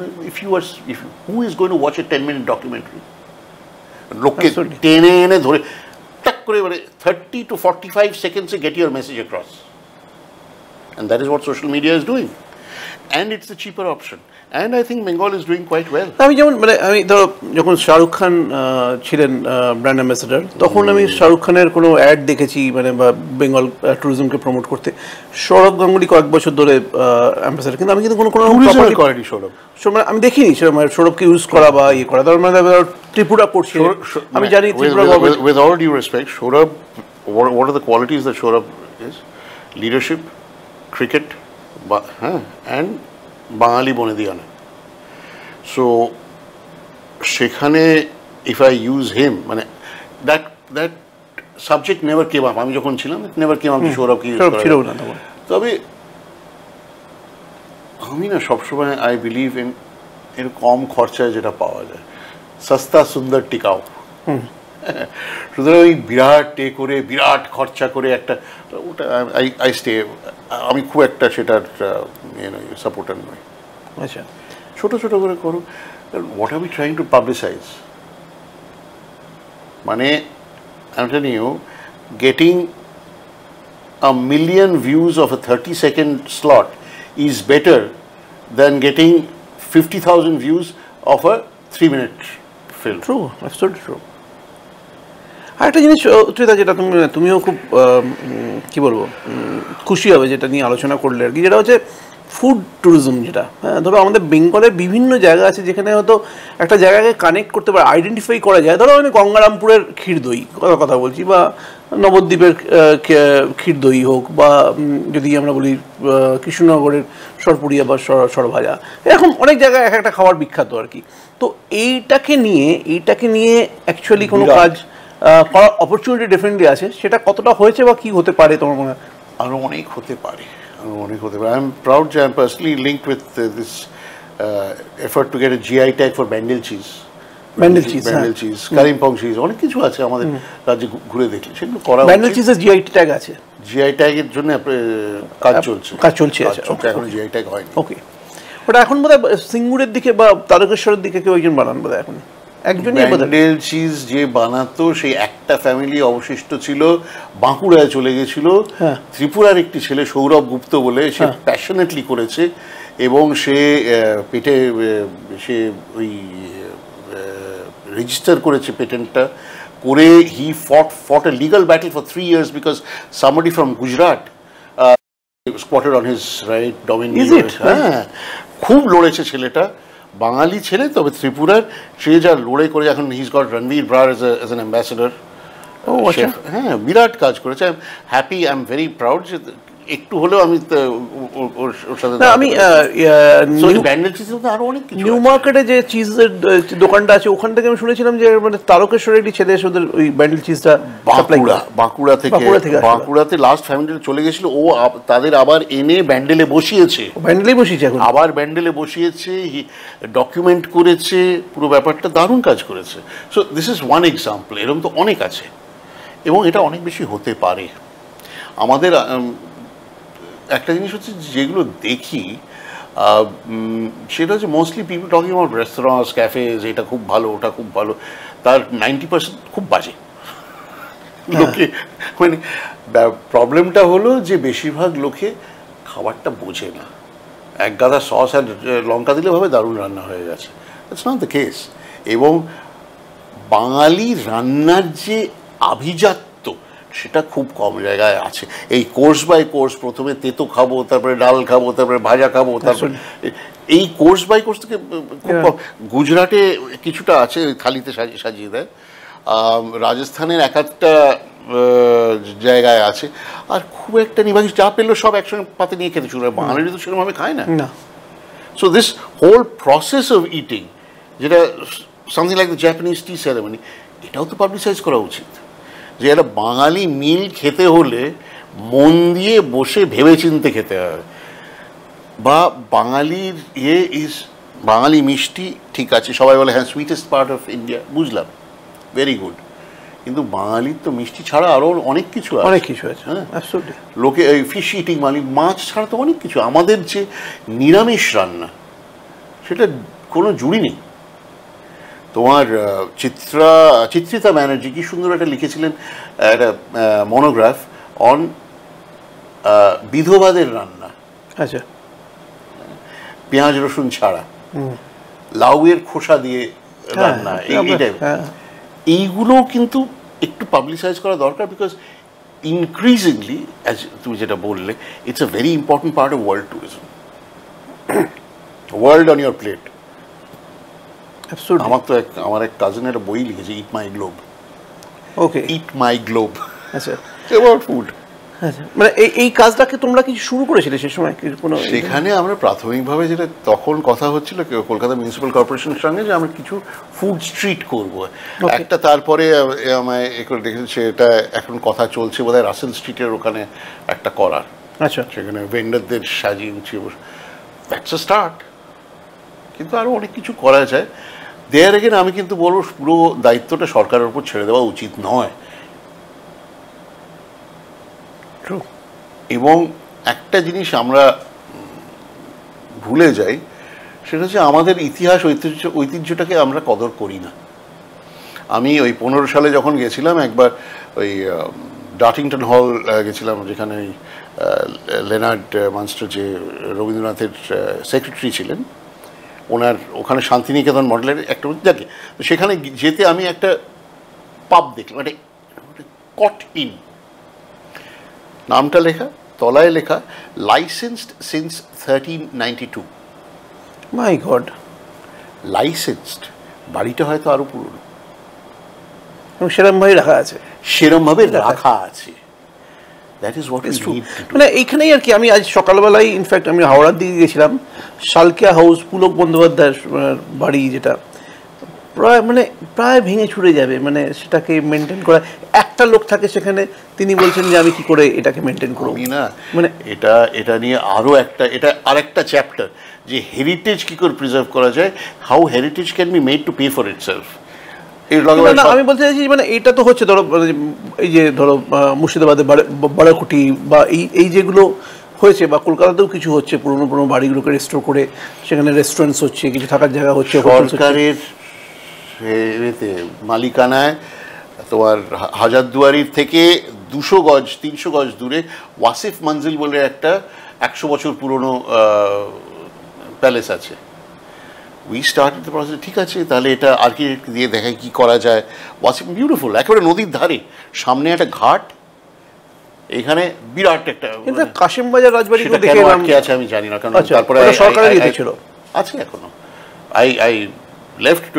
who is going to watch A 10-minute documentary? লোককে টেনে এনে ধরে টাক করে মানে 30 to 45 seconds get your message across, and that is what social media is doing, and it's the cheaper option, and I think Bengal is doing quite well. আমি যেমন মানে আমি ধরো যখন শাহরুখ খান ছিলেন ব্র্যান্ড অ্যাম্বাসেডার, তখন আমি শাহরুখ খানের কোনো অ্যাড দেখেছি মানে বা বেঙ্গল ট্যুরিজমকে প্রমোট করতে। সৌরভ গাঙ্গুলি কয়েক বছর ধরে অ্যাম্বাসেডার, কিন্তু আমি কিন্তু কোনো করেনি সৌরভ, আমি দেখিনি সৌরভকে ইউজ করা বা ইয়ে করা। ধর মানে ত্রিপুরা করছে, আমি জানি with all due respect, Saurabh, what are the qualities that Saurabh is? Leadership, cricket, and Bangali Bonediana. So সেখানে if I use him, মানে that subject never came up. আমি যখন ছিলাম it never came up যে সৌরভকে use করা ছিল না। তবে আমি না সবসময় I believe in এর কম খরচায় যেটা পাওয়া যায়, সস্তা সুন্দর টিকাও। সুতরাং ওই বিরাট করে বিরাট খরচা করে একটা ওটা আই স্টে, আমি খুব একটা সেটার সাপোর্টার নই। আচ্ছা, ছোট ছোট করে করো। What are we trying to publicise, মানে I'm telling you, getting 1 million views of a 30-second slot is better than getting 50,000 views of a 3-minute film. True, absolutely true. আর একটা জিনিস ত্রিতা, যেটা তুমিও খুব কি বলবো খুশি হবে যেটা নিয়ে আলোচনা করলে আর কি, যেটা হচ্ছে ফুড ট্যুরিজম। যেটা ধরো আমাদের বেঙ্গলের বিভিন্ন জায়গা আছে যেখানে হয়তো একটা জায়গাকে কানেক্ট করতে পারে, আইডেন্টিফাই করা যায়। ধরো আমি গঙ্গারামপুরের ক্ষীর দই কথা বলছি, বা নবদ্বীপের ক্ষীর দই হোক, বা যদি আমরা বলি কৃষ্ণনগরের সরপুরিয়া বা সরভাজা, এরকম অনেক জায়গায় এক একটা খাবার বিখ্যাত আর কি। তো এইটাকে নিয়ে অ্যাকচুয়ালি কোনো কাজ করার অপরচুনিটি ডেফিনেটলি আছে। সেটা কতটা হয়েছে বা কি হতে পারে তোমার মনে হয়? আরও অনেক হতে পারে, I am proud that I am personally linked with this effort to get a GI tag for Bengal cheese. Bengal cheese, Kalimpong cheese, অনেক কিছু আছে আমাদের রাজ্যে ঘুরে দেখলে সেগুলো করা। Bengal cheese এর GI tag আছে? GI tag এর জন্য কাজ চলছে। আচ্ছা, এখন GI tag হয়নি। ওকে, ওটা এখন বোধহয় সিঙ্গুরের দিকে বা তারকেশ্বরের দিকে কেউ একজন বানান বোধহয়, এখন একজনই। বেঙ্গল চিজ যে বানাতো সেই একটা ফ্যামিলি অবশিষ্ট ছিল, বাঁকুড়ায় চলে গেছিল। ত্রিপুরার একটি ছেলে সৌরভ গুপ্ত বলে, সে প্যাশনেটলি করেছে এবং সে পেটে সে ওই রেজিস্টার করেছে পেটেন্টটা করে। হি fought a legal battle for 3 years because somebody from Gujarat squatted on his right dominion. খুব লড়েছে ছেলেটা, বাঙালি ছেলে, তবে ত্রিপুরার। সে যা লড়াই করে এখন he is got Ranveer Brar as an ambassador. বিরাট কাজ করেছে। I am happy, I am very proud যে একটু হলেও আমি ওর সাথে। আমি আরো অনেক কিছু, নিউ মার্কেটে যে চিজের দোকানটা আছে ওখান থেকে আমি শুনেছিলাম যে মানে তারকেশ্বরের একটি ছেলে এসে ওদের ওই ব্যান্ডেল চিজটা বাঁকুড়াতে লাস্ট ফ্যামিলি চলে গেছিল, ও তাদের আবার এনে ব্যান্ডেলে বসিয়েছে। এখন আবার ব্যান্ডেলে বসিয়েছে, ডকুমেন্ট করেছে, পুরো ব্যাপারটা দারুণ কাজ করেছে। So this is one example, এরকম তো অনেক আছে এবং এটা অনেক বেশি হতে পারে। আমাদের একটা জিনিস হচ্ছে যেগুলো দেখি সেটা হচ্ছে mostly people talking about restaurants, ক্যাফেজ, এটা খুব ভালো, ওটা খুব ভালো, তার 90% খুব বাজে লোকে। মানে প্রবলেমটা হলো যে বেশিরভাগ লোকে খাবারটা বোঝে না। এক গাদা সস আর লঙ্কা দিলে ভাবে দারুণ রান্না হয়ে গেছে, দ্যাটস নট দ্য কেস। এবং বাঙালি রান্নার যে আভিজাত্য সেটা খুব কম জায়গায় আছে। এই কোর্স বাই কোর্স, প্রথমে তেতো খাবো, তারপরে ডাল খাবো, তারপরে ভাজা খাবো, তারপরে এই কোর্স বাই কোর্স থেকে খুব কম। গুজরাটে কিছুটা আছে, থালিতে সাজিয়ে দেয়। রাজস্থানের এক একটা জায়গায় আছে, আর খুব একটা নিবাসী যা পেলো সব একসঙ্গে পাতে নিয়ে খেতে শুরু হয়। বাঙালিরা তো সেরকমভাবে খায় না। So this whole process of eating, যেটা something like the Japanese tea ceremony, এটাও তো পাবলিসাইজ করা উচিত। যে একটা বাঙালি মিল খেতে হলে মন দিয়ে বসে ভেবে চিনতে খেতে হবে। বা বাঙালির বাঙালি মিষ্টি ঠিক আছে, সবাই বলে হ্যাঁ সুইটেস্ট পার্ট অফ ইন্ডিয়া, বুঝলাম, ভেরি গুড, কিন্তু বাঙালির তো মিষ্টি ছাড়া আরও অনেক কিছু আছে, অনেক কিছু আছে। হ্যাঁ, অ্যাবসলিউটলি। লোকে এই ফিশ ইটিং মানে মাছ ছাড়া তো অনেক কিছু। আমাদের যে নিরামিষ রান্না সেটা কোনো জুড়ি নেই। তোমার চিত্রিতা ব্যানার্জি কি সুন্দর একটা লিখেছিলেন, একটা মনোগ্রাফ অন বিধবাদের রান্না। আচ্ছা। পেঁয়াজ রসুন ছাড়া, লাউয়ের খোসা দিয়ে রান্না, এইগুলো কিন্তু একটু পাবলিসাইজ করা দরকার। বিকজ ইনক্রিজিংলি, অ্যাজ তুমি যেটা বললে, it's a very important part of world tourism. World on your plate. আমার এক কাজিন একটা বই লিখেছে, ইট মাই গ্লোব। ওকে, ইট মাই গ্লোব। আচ্ছা, অ্যাবাউট ফুড। আচ্ছা, মানে এই কাজটাকে তোমরা কিছু শুরু করেছিলে সে সময়? কোনো সেখানে আমরা প্রাথমিকভাবে যেটা তখন কথা হচ্ছিল কলকাতা মিউনিসিপ্যাল কর্পোরেশনের সঙ্গে, যে আমরা কিছু ফুড স্ট্রিট করবো একটা। তারপরে আমায় দেখেছি সেটা এখন কথা চলছে বোধহয় রাসেল স্ট্রিটের ওখানে একটা করার। আচ্ছা, সেখানে ভেন্ডারদের সাজিয়ে উঠিয়ে বসে, দ্যাটস আ স্টার্ট। কিন্তু আরও অনেক কিছু করা যায়। দেয়ার এগেন আমি কিন্তু বলবো পুরো দায়িত্বটা সরকারের উপর ছেড়ে দেওয়া উচিত নয়। এবং একটা জিনিস আমরা ভুলে যাই, সেটা হচ্ছে আমাদের ইতিহাস ঐতিহ্যটাকে আমরা কদর করি না। আমি ওই 15 সালে যখন গেছিলাম একবার, ওই ডার্টিংটন হল গেছিলাম, যেখানে ওই লেনার্ড মানস্টার, যে রবীন্দ্রনাথের সেক্রেটারি ছিলেন, ওনার ওখানে শান্তিনিকেতন মডেলের একটা দেখে। তো সেখানে যেতে আমি একটা পাব দেখলাম, একটা কট ইন, নামটা লেখা, তলায় লেখা লাইসেন্সড সিন্স 1392। মাই গড, লাইসেন্সড। বাড়িটা হয়তো আরো পুরনো, সেরমভাবে রাখা আছে, সেরমভাবে রাখা আছে। That is what is true. মানে এইখানেই আর কি। আমি আজ সকালবেলায় ইনফ্যাক্ট আমি হাওড়ার দিকে গেছিলাম, শালকিয়া হাউস, পুলক বন্দ্যোপাধ্যায়ের বাড়ি, যেটা প্রায় ভেঙে ছুড়ে যাবে। মানে সেটাকে মেনটেন করা, একটা লোক থাকে সেখানে, তিনি বলছেন যে আমি কি করে এটাকে মেনটেন করব। না, মানে এটা নিয়ে আরো একটা, এটা আরেকটা চ্যাপ্টার, যে হেরিটেজ কি করে প্রিজার্ভ করা যায়, how heritage can be made to pay for itself. আমি বলতে চাইছি, মানে এটা তো হচ্ছে ধরো, এই যে ধরো মুর্শিদাবাদে বাড়াকুটি বা এই যেগুলো হয়েছে, বা কলকাতাতেও কিছু হচ্ছে, পুরোনো পুরোনো বাড়িগুলোকে রেস্টোর করে সেখানে রেস্টুরেন্টস হচ্ছে, কিছু থাকার জায়গা হচ্ছে। সরকারের মালিকানায় তোমার হাজারদুয়ারির থেকে 200 গজ 300 গজ দূরে ওয়াসিফ মঞ্জিল বলে একটা 100 বছর পুরনো প্যালেস আছে। We started the process. ঠিক আছে, তাহলে এটা আর্কিটেক্ট দিয়ে দেখায় কি করা যায়। ওয়াসিফ বিউটিফুল, একেবারে নদীর ধারে, সামনে একটা ঘাট, এখানে বিরাট একটা কাশিমবাজার রাজবাড়ি আছে, আমি জানি না, কারণ তারপরে সরকারের ছিল আছে এখনো। I left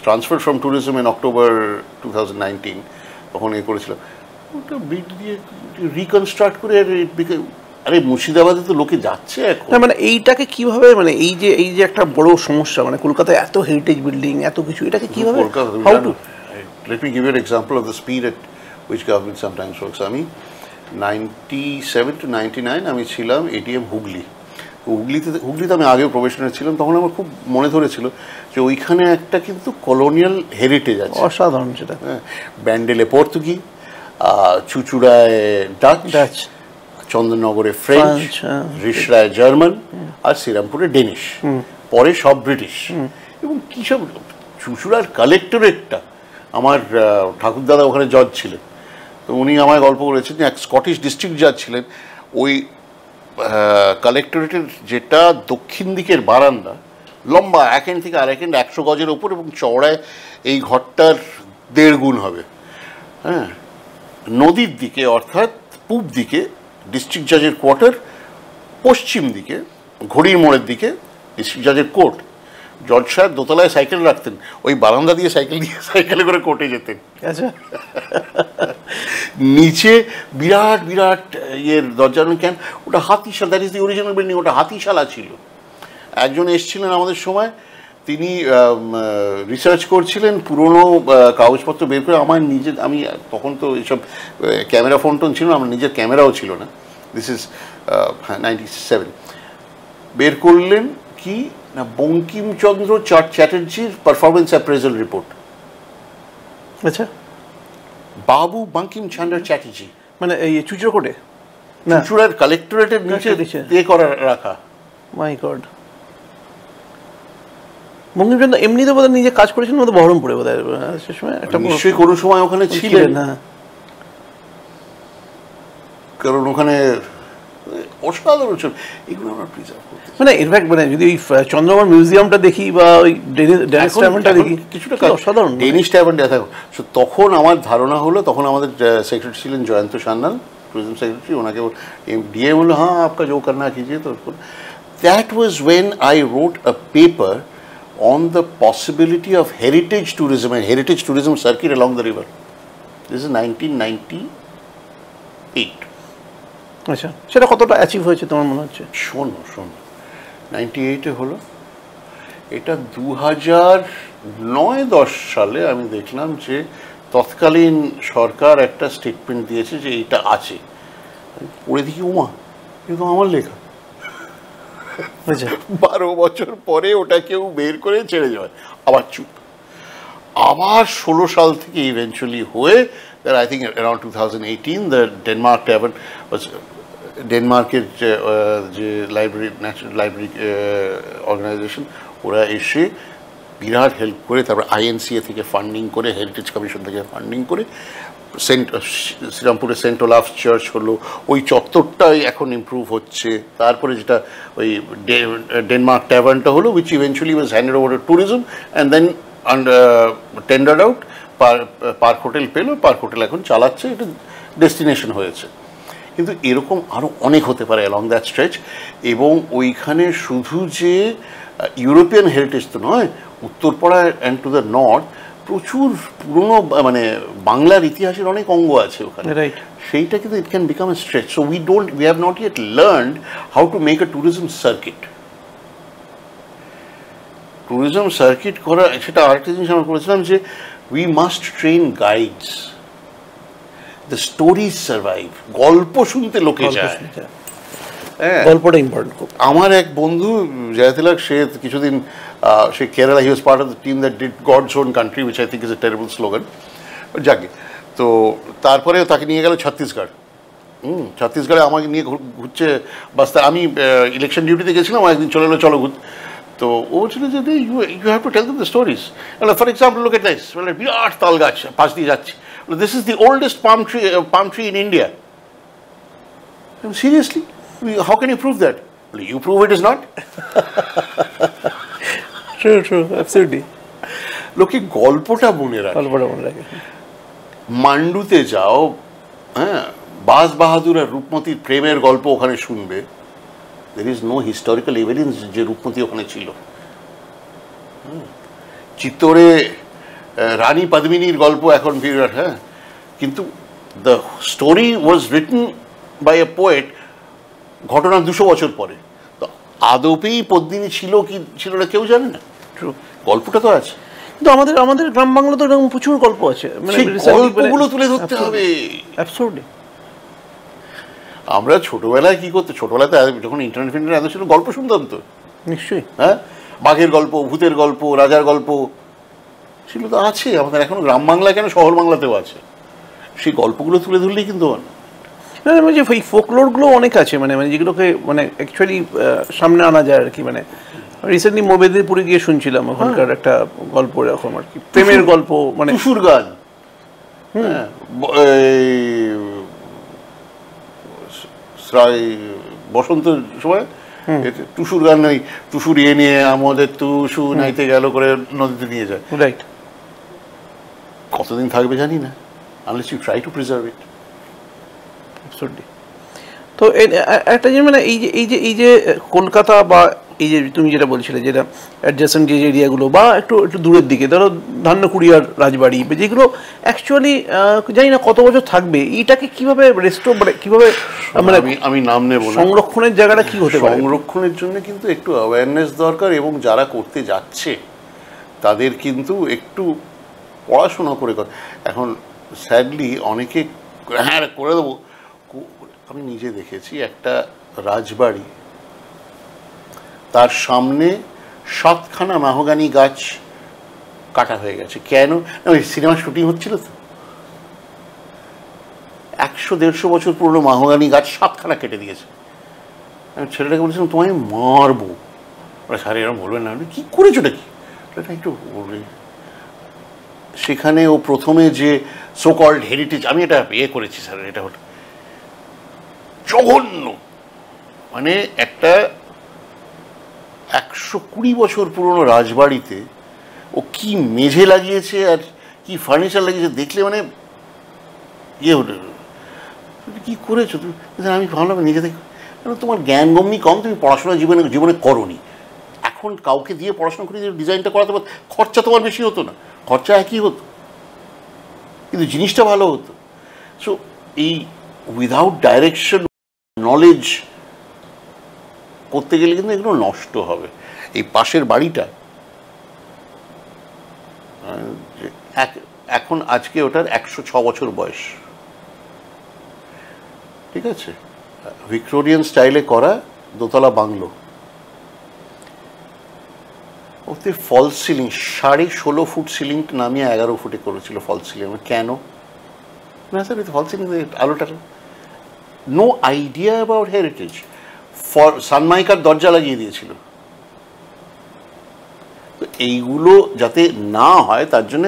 transferred from tourism in October 2019, তখন করেছিলাম ওটা বিট দিয়ে রিকনস্ট্রাক্ট করে। আরে মুর্শিদাবাদে তো লোকে যাচ্ছে এখন। মানে এইটাকে কিভাবে, মানে এই যে একটা বড় সমস্যা, মানে কলকাতায় এত হেরিটেজ বিল্ডিং, এত কিছু, এটাকে কিভাবে, let me give you an example of the speed at which government sometimes works. আমি 97 to 99 আমি ছিলাম এটিএম হুগলিতে আমি আগেও প্রফেশনাল ছিলাম। তখন আমার খুব মনে ধরেছিল যে ওইখানে একটা কিন্তু কলোনিয়াল হেরিটেজ আছে, অসাধারণ। সেটা ব্যান্ডেলে পর্তুগি, চুচুড়ায় ডাচ, চন্দননগরে ফ্রেঞ্চ, রিষড়ায় জার্মান, আর শ্রীরামপুরে ডেনিশ, পরে সব ব্রিটিশ। এবং কী সব চুচুড়ার কালেক্টরেটটা, আমার ঠাকুরদাদা ওখানে জজ ছিলেন, তো উনি আমায় গল্প করেছেন যে এক স্কটিশ ডিস্ট্রিক্ট জাজ ছিলেন। ওই কালেক্টরেটের যেটা দক্ষিণ দিকের বারান্দা, লম্বা 1 এন্ড থেকে আরেক এন্ড 100 গজের ওপর, এবং চওড়ায় এই ঘরটার 1.5 গুণ হবে। হ্যাঁ, নদীর দিকে অর্থাৎ পূব দিকে ডিস্ট্রিক্ট জাজের কোয়ার্টার, পশ্চিম দিকে ঘড়ির মোড়ের দিকে ডিস্ট্রিক্ট জাজের কোর্ট। জজ সাহেব দোতলায় সাইকেল রাখতেন, ওই বারান্দা দিয়ে সাইকেলে করে কোর্টে যেতেন। আচ্ছা, নিচে বিরাট বিরাট দরজা, কেন ওটা Hatishala, that is the original building, ওটা হাতিশালা ছিল। একজন এসছিলেন আমাদের সময়, তিনি রিসার্চ করছিলেন, পুরনো কাগজপত্র বের করে আমি তখন তো এইসব ক্যামেরা ফোন টোন ছিল না, আমার নিজের ক্যামেরাও ছিল না, দিস ইজ 97, বের করলেন কি না বঙ্কিমচন্দ্র চ্যাটার্জির পারফরমেন্স অ্যাপ্রেজাল রিপোর্ট। আচ্ছা, বাবু বঙ্কিম চন্দ্র চ্যাটার্জি, মানে এই চুচুড়াকোটে না, চুচুড়ার কালেক্টরেটের নিচে নিচে। করা রাখা। মাই গড। বঙ্কিমচন্দ্র এমনিতে বোধহয় নিজে কাজ করেছিলেন বোধহয় বহরমপুরে, বোধহয় সে সময় একটা নিশ্চয়ই কোনো সময় ওখানে ছিলেন, হ্যাঁ। কারণ ওখানে অসাধারণ ছবি, এগুলো আমরা প্রিজার্ভ করতে। মানে ইনফ্যাক্ট মানে যদি ওই চন্দ্রমার মিউজিয়ামটা দেখি বা ওই ডেনিস ট্যাভার্নটা দেখি, কিছুটা অসাধারণ। ডেনিস ট্যাভার্ন দেখো, তখন আমার ধারণা হলো, তখন আমাদের সেক্রেটারি ছিলেন জয়ন্ত সান্যাল, ট্যুরিজম সেক্রেটারি, ওনাকে ডিএম বললো হ্যাঁ আপকা জো করনা কিজিয়ে। তো that was when I wrote a paper on the possibility of heritage tourism and heritage tourism circuit along the river. This is 1998. আচ্ছা, সেটা কতটা অ্যাচিভ হয়েছে তোমার মনে হচ্ছে? শোনো 98-এ হলো এটা। 2009-10 সালে আমি দেখলাম যে তৎকালীন সরকার একটা স্টেটমেন্ট দিয়েছে যে এটা আছে। পড়ে দেখি উমা, কিন্তু আমার লেখা। 12 বছর পরে ওটা কেউ বের করে ছেড়ে যাবে, আবার চুপ। আবার 16 সাল থেকে ইভেন্চুয়ালি হয়ে, I think around 2018 the Denmark tavern, ডেনমার্কের যে লাইব্রেরি, ন্যাশনাল লাইব্রেরি অর্গানাইজেশন, ওরা এসে বিরাট হেল্প করে, তারপর আইএনসিএ থেকে ফান্ডিং করে, হেরিটেজ কমিশন থেকে ফান্ডিং করে শ্রীরামপুরে সেন্ট ওলাফ চার্চ হলো, ওই চত্বরটাই এখন ইমপ্রুভ হচ্ছে। তারপরে যেটা ওই ডেনমার্ক ট্যাভার্নটা হলো, which eventually was handed over to tourism and then tendered out, Park Hotel পেলো, পার্ক হোটেল এখন চালাচ্ছে, এটা ডেস্টিনেশন হয়েছে। কিন্তু এরকম আরও অনেক হতে পারে অ্যালং দ্যাট স্ট্রেচ। এবং ওইখানে শুধু যে ইউরোপিয়ান হেরিটেজ তো নয়, Uttarpara and to the north প্রচুর পুরনো মানে বাংলার ইতিহাসের অনেক অঙ্গ আছে ওখানে, সেইটা কিন্তু it can become a stretch. So we have not yet learned how to make a tourism circuit. Tourism circuit করা, সেটা আরেকটা জিনিস আমরা করেছিলাম যে we must train guides, the stories survive, গল্প শুনতে লোকে যায়। গল্পটা ইম্পর্টেন্ট। আমার এক বন্ধু জয়তিলক, সে কিছুদিন সে Kerala, he was part of the team that did God's own country, which I think is a terrible slogan, যাকে। তো তারপরে তাকে নিয়ে গেল ছত্তিশগড়। ছত্তিশগড়ে আমাকে নিয়ে ঘুরছে বাস্তা। আমি ইলেকশন ডিউটিতে গেছিলাম, একদিন চলে এলো চলো ঘুর। তো ও বলছিল যে you have to tell them the stories. For example look at this, বিরাট তাল গাছ পাশ দিয়ে যাচ্ছে, this is the oldest palm tree in India. Seriously? How can you prove that? Well, you prove it is not. True, absolutely. লোকে গল্পটা মনে রাখে। মান্ডুতে যাও, হ্যাঁ, বাজ বাহাদুর আর রূপমতির প্রেমের গল্প ওখানে শুনবে। There is no historical evidence যে রূপমতি ওখানে ছিল। চিত্তোরে রানী পদ্মিনীর গল্প এখন বিরাট, হ্যাঁ, কিন্তু the story was written by a poet ঘটনা 200 বছর পরে। তো আদপেই পদ্মিনী ছিল কি ছিল না কেউ জানে না, গল্পটা তো আছে। কিন্তু আমাদের গ্রাম বাংলা তো এরকম প্রচুর গল্প আছে, মানে গল্পগুলো তুলে ধরতে হবে। অ্যাবসলিউটলি। আমরা ছোটবেলায় কি করতে, ছোটবেলাতে যখন ইন্টারনেট ফিন্টারনেট এত ছিল, গল্প শুনতাম তো নিশ্চয়ই। হ্যাঁ, বাঘের গল্প, ভূতের গল্প, রাজার গল্প ছিল তো, আছে আমাদের এখনো গ্রাম বাংলা কেন শহর বাংলাতেও আছে। সেই গল্পগুলো তুলে ধরলেই কিন্তু যে এই ফোকলোরগুলো অনেক আছে, মানে যেগুলোকে মানে অ্যাকচুয়ালি সামনে আনা যায় আর কি। মানে রিসেন্টলি মোবেদিপুরে গিয়ে শুনছিলাম ওখানকার একটা গল্প, এরকম আর কি, প্রেমের গল্প, মানে টুসুর গান। বসন্তের সময় টুসুর গান, ওই টুসুর ইয়ে নিয়ে আমাদের টুসু নাইতে গেল করে নদীতে নিয়ে যায়। রাইট। কতদিন থাকবে জানি না, unless you try to preserve it. তো একটা জিনিস, মানে এই যে কলকাতা বা এই যে তুমি যেটা বলছিলে, যেটা অ্যাডজাসেন্ট যে এরিয়াগুলো বা একটু দূরের দিকে, ধরো ধান্যকুড়িয়ার রাজবাড়ি, যেগুলো অ্যাকচুয়ালি জানি না কত বছর থাকবে, এইটাকে কিভাবে রেস্টোর, মানে কিভাবে, মানে আমি নাম নেব না, সংরক্ষণের জায়গাটা কি হতে পারে? সংরক্ষণের জন্য কিন্তু একটু অ্যাওয়ারনেস দরকার, এবং যারা করতে যাচ্ছে তাদের কিন্তু একটু পড়াশোনা করে এখন স্যাডলি অনেকে হ্যাঁ করে দেবো। আমি নিজে দেখেছি একটা রাজবাড়ি, তার সামনে 7খানা মাহগানি গাছ কাটা হয়ে গেছে। কেন? ওই সিনেমা শুটিং হচ্ছিল তো, 100-150 বছর পুরনো মাহগানি গাছ 7খানা কেটে দিয়েছে। আমি ছেলেটাকে বলেছিলাম তোমায় মারবো, ওরা স্যার এরকম বলবেন না, কী করেছো এটা, কি এটা একটু বলি। সেখানে ও প্রথমে যে সো কল্ড হেরিটেজ, আমি এটা করেছি স্যার, এটা হলো জঘন্য, মানে একটা 120 বছর পুরনো রাজবাড়িতে ও কি মেঝে লাগিয়েছে আর কি ফার্নিচার লাগিয়েছে দেখলে মানে হলো, কি করেছো তুমি? আমি ভাবলাম নিজে থেকে, তোমার জ্ঞান গম্যি কম, তুমি পড়াশোনা জীবনে করোনি, এখন কাউকে দিয়ে পড়াশোনা করে ডিজাইনটা করাতে পারত, খরচা তোমার বেশি হতো না, খরচা একই হতো কিন্তু জিনিসটা ভালো হতো। সো এই উইদাউট ডাইরেকশন নলেজ করতে গেলে কিন্তু এগুলো নষ্ট হবে। এই পাশের বাড়িটা এখন আজকে ওটার 106 বছর বয়স, ঠিক আছে, ভিক্টোরিয়ান স্টাইলে করা দোতলা বাংলো, ওতে ফলস সিলিং 16.5 ফুট সিলিং নামিয়ে 11 ফুটে করেছিল ফলস সিলিং। কেন না স্যার, ফলস সিলিং আলোটা, no idea about heritage, for সানমাইকার দরজা লাগিয়ে দিয়েছিল। তো এইগুলো যাতে না হয় তার জন্য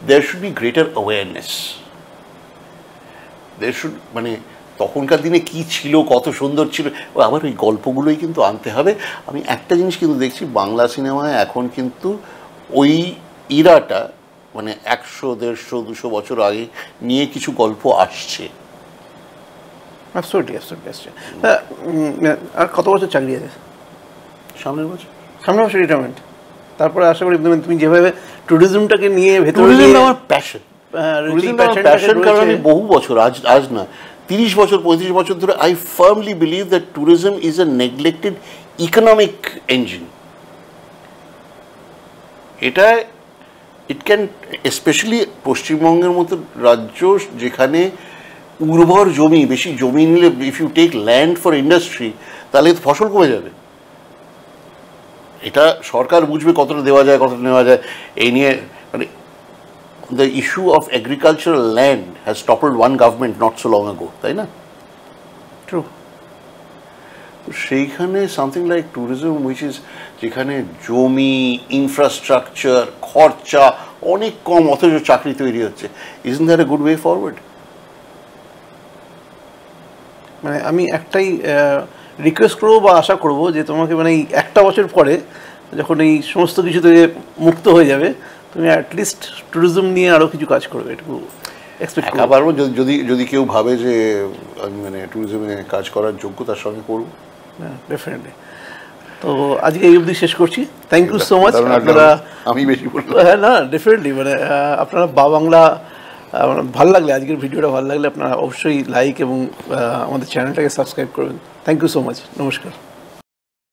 there should be greater awareness, there should, মানে তখনকার দিনে কি ছিল, কত সুন্দর ছিল, আবার ওই গল্পগুলোই কিন্তু আনতে হবে। আমি একটা জিনিস কিন্তু দেখছি বাংলা সিনেমায় এখন কিন্তু ওই ইরাটা, মানে 100, 150, 200 বছর আগে নিয়ে কিছু গল্প আসছে। অ্যাবসলিউটলি আসছে। আর কত বছর চাকরি আছে? সামনের বছর রিটায়ারমেন্ট। তারপরে আশা করি তুমি যেভাবে ট্যুরিজমটাকে নিয়ে ভেতরে, আমার প্যাশন, কারণ আমি বহু বছর, আজ না 30 বছর 35 বছর ধরে I firmly believe that tourism is a neglected economic engine. এটা ইট ক্যান, স্পেশালি পশ্চিমবঙ্গের মতো রাজ্য যেখানে উর্বর জমি, বেশি জমি নিলে, if you take land for industry, তাহলে ফসল কমে যাবে। এটা সরকার বুঝবে কতটা দেওয়া যায়, কতটা নেওয়া যায়, এই নিয়ে মানে the issue of agricultural land has toppled one government not so long ago, তাই না? ট্রু। তো সেইখানে something like tourism which is, যেখানে জমি, ইনফ্রাস্ট্রাকচার, খরচা অনেক কম, অথচ চাকরি তৈরি হচ্ছে, isn't that a good way forward? মানে আমি একটাই রিকোয়েস্ট করবো বা আশা করবো যে তোমাকে, মানে এই একটা বছর পরে যখন এই সমস্ত কিছু থেকে মুক্ত হয়ে যাবে, তুমি অ্যাটলিস্ট ট্যুরিজম নিয়ে আরও কিছু কাজ করবে, এটুকু এক্সপেক্ট করতে পারবো। যদি কেউ ভাবে যে আমি মানে ট্যুরিজমে কাজ করার যোগ্য, তার সঙ্গে করবো। হ্যাঁ, ডেফিনেটলি। তো আজকে এই অবধি শেষ করছি। Thank you so much. আপনারা, আমি বেশি বললাম। হ্যাঁ, না ডেফিনেটলি, মানে আপনারা বাংলা ভালো লাগলে, আজকের ভিডিওটা ভালো লাগলে আপনারা অবশ্যই লাইক এবং আমাদের চ্যানেলটাকে সাবস্ক্রাইব করবেন। Thank you so much. নমস্কার।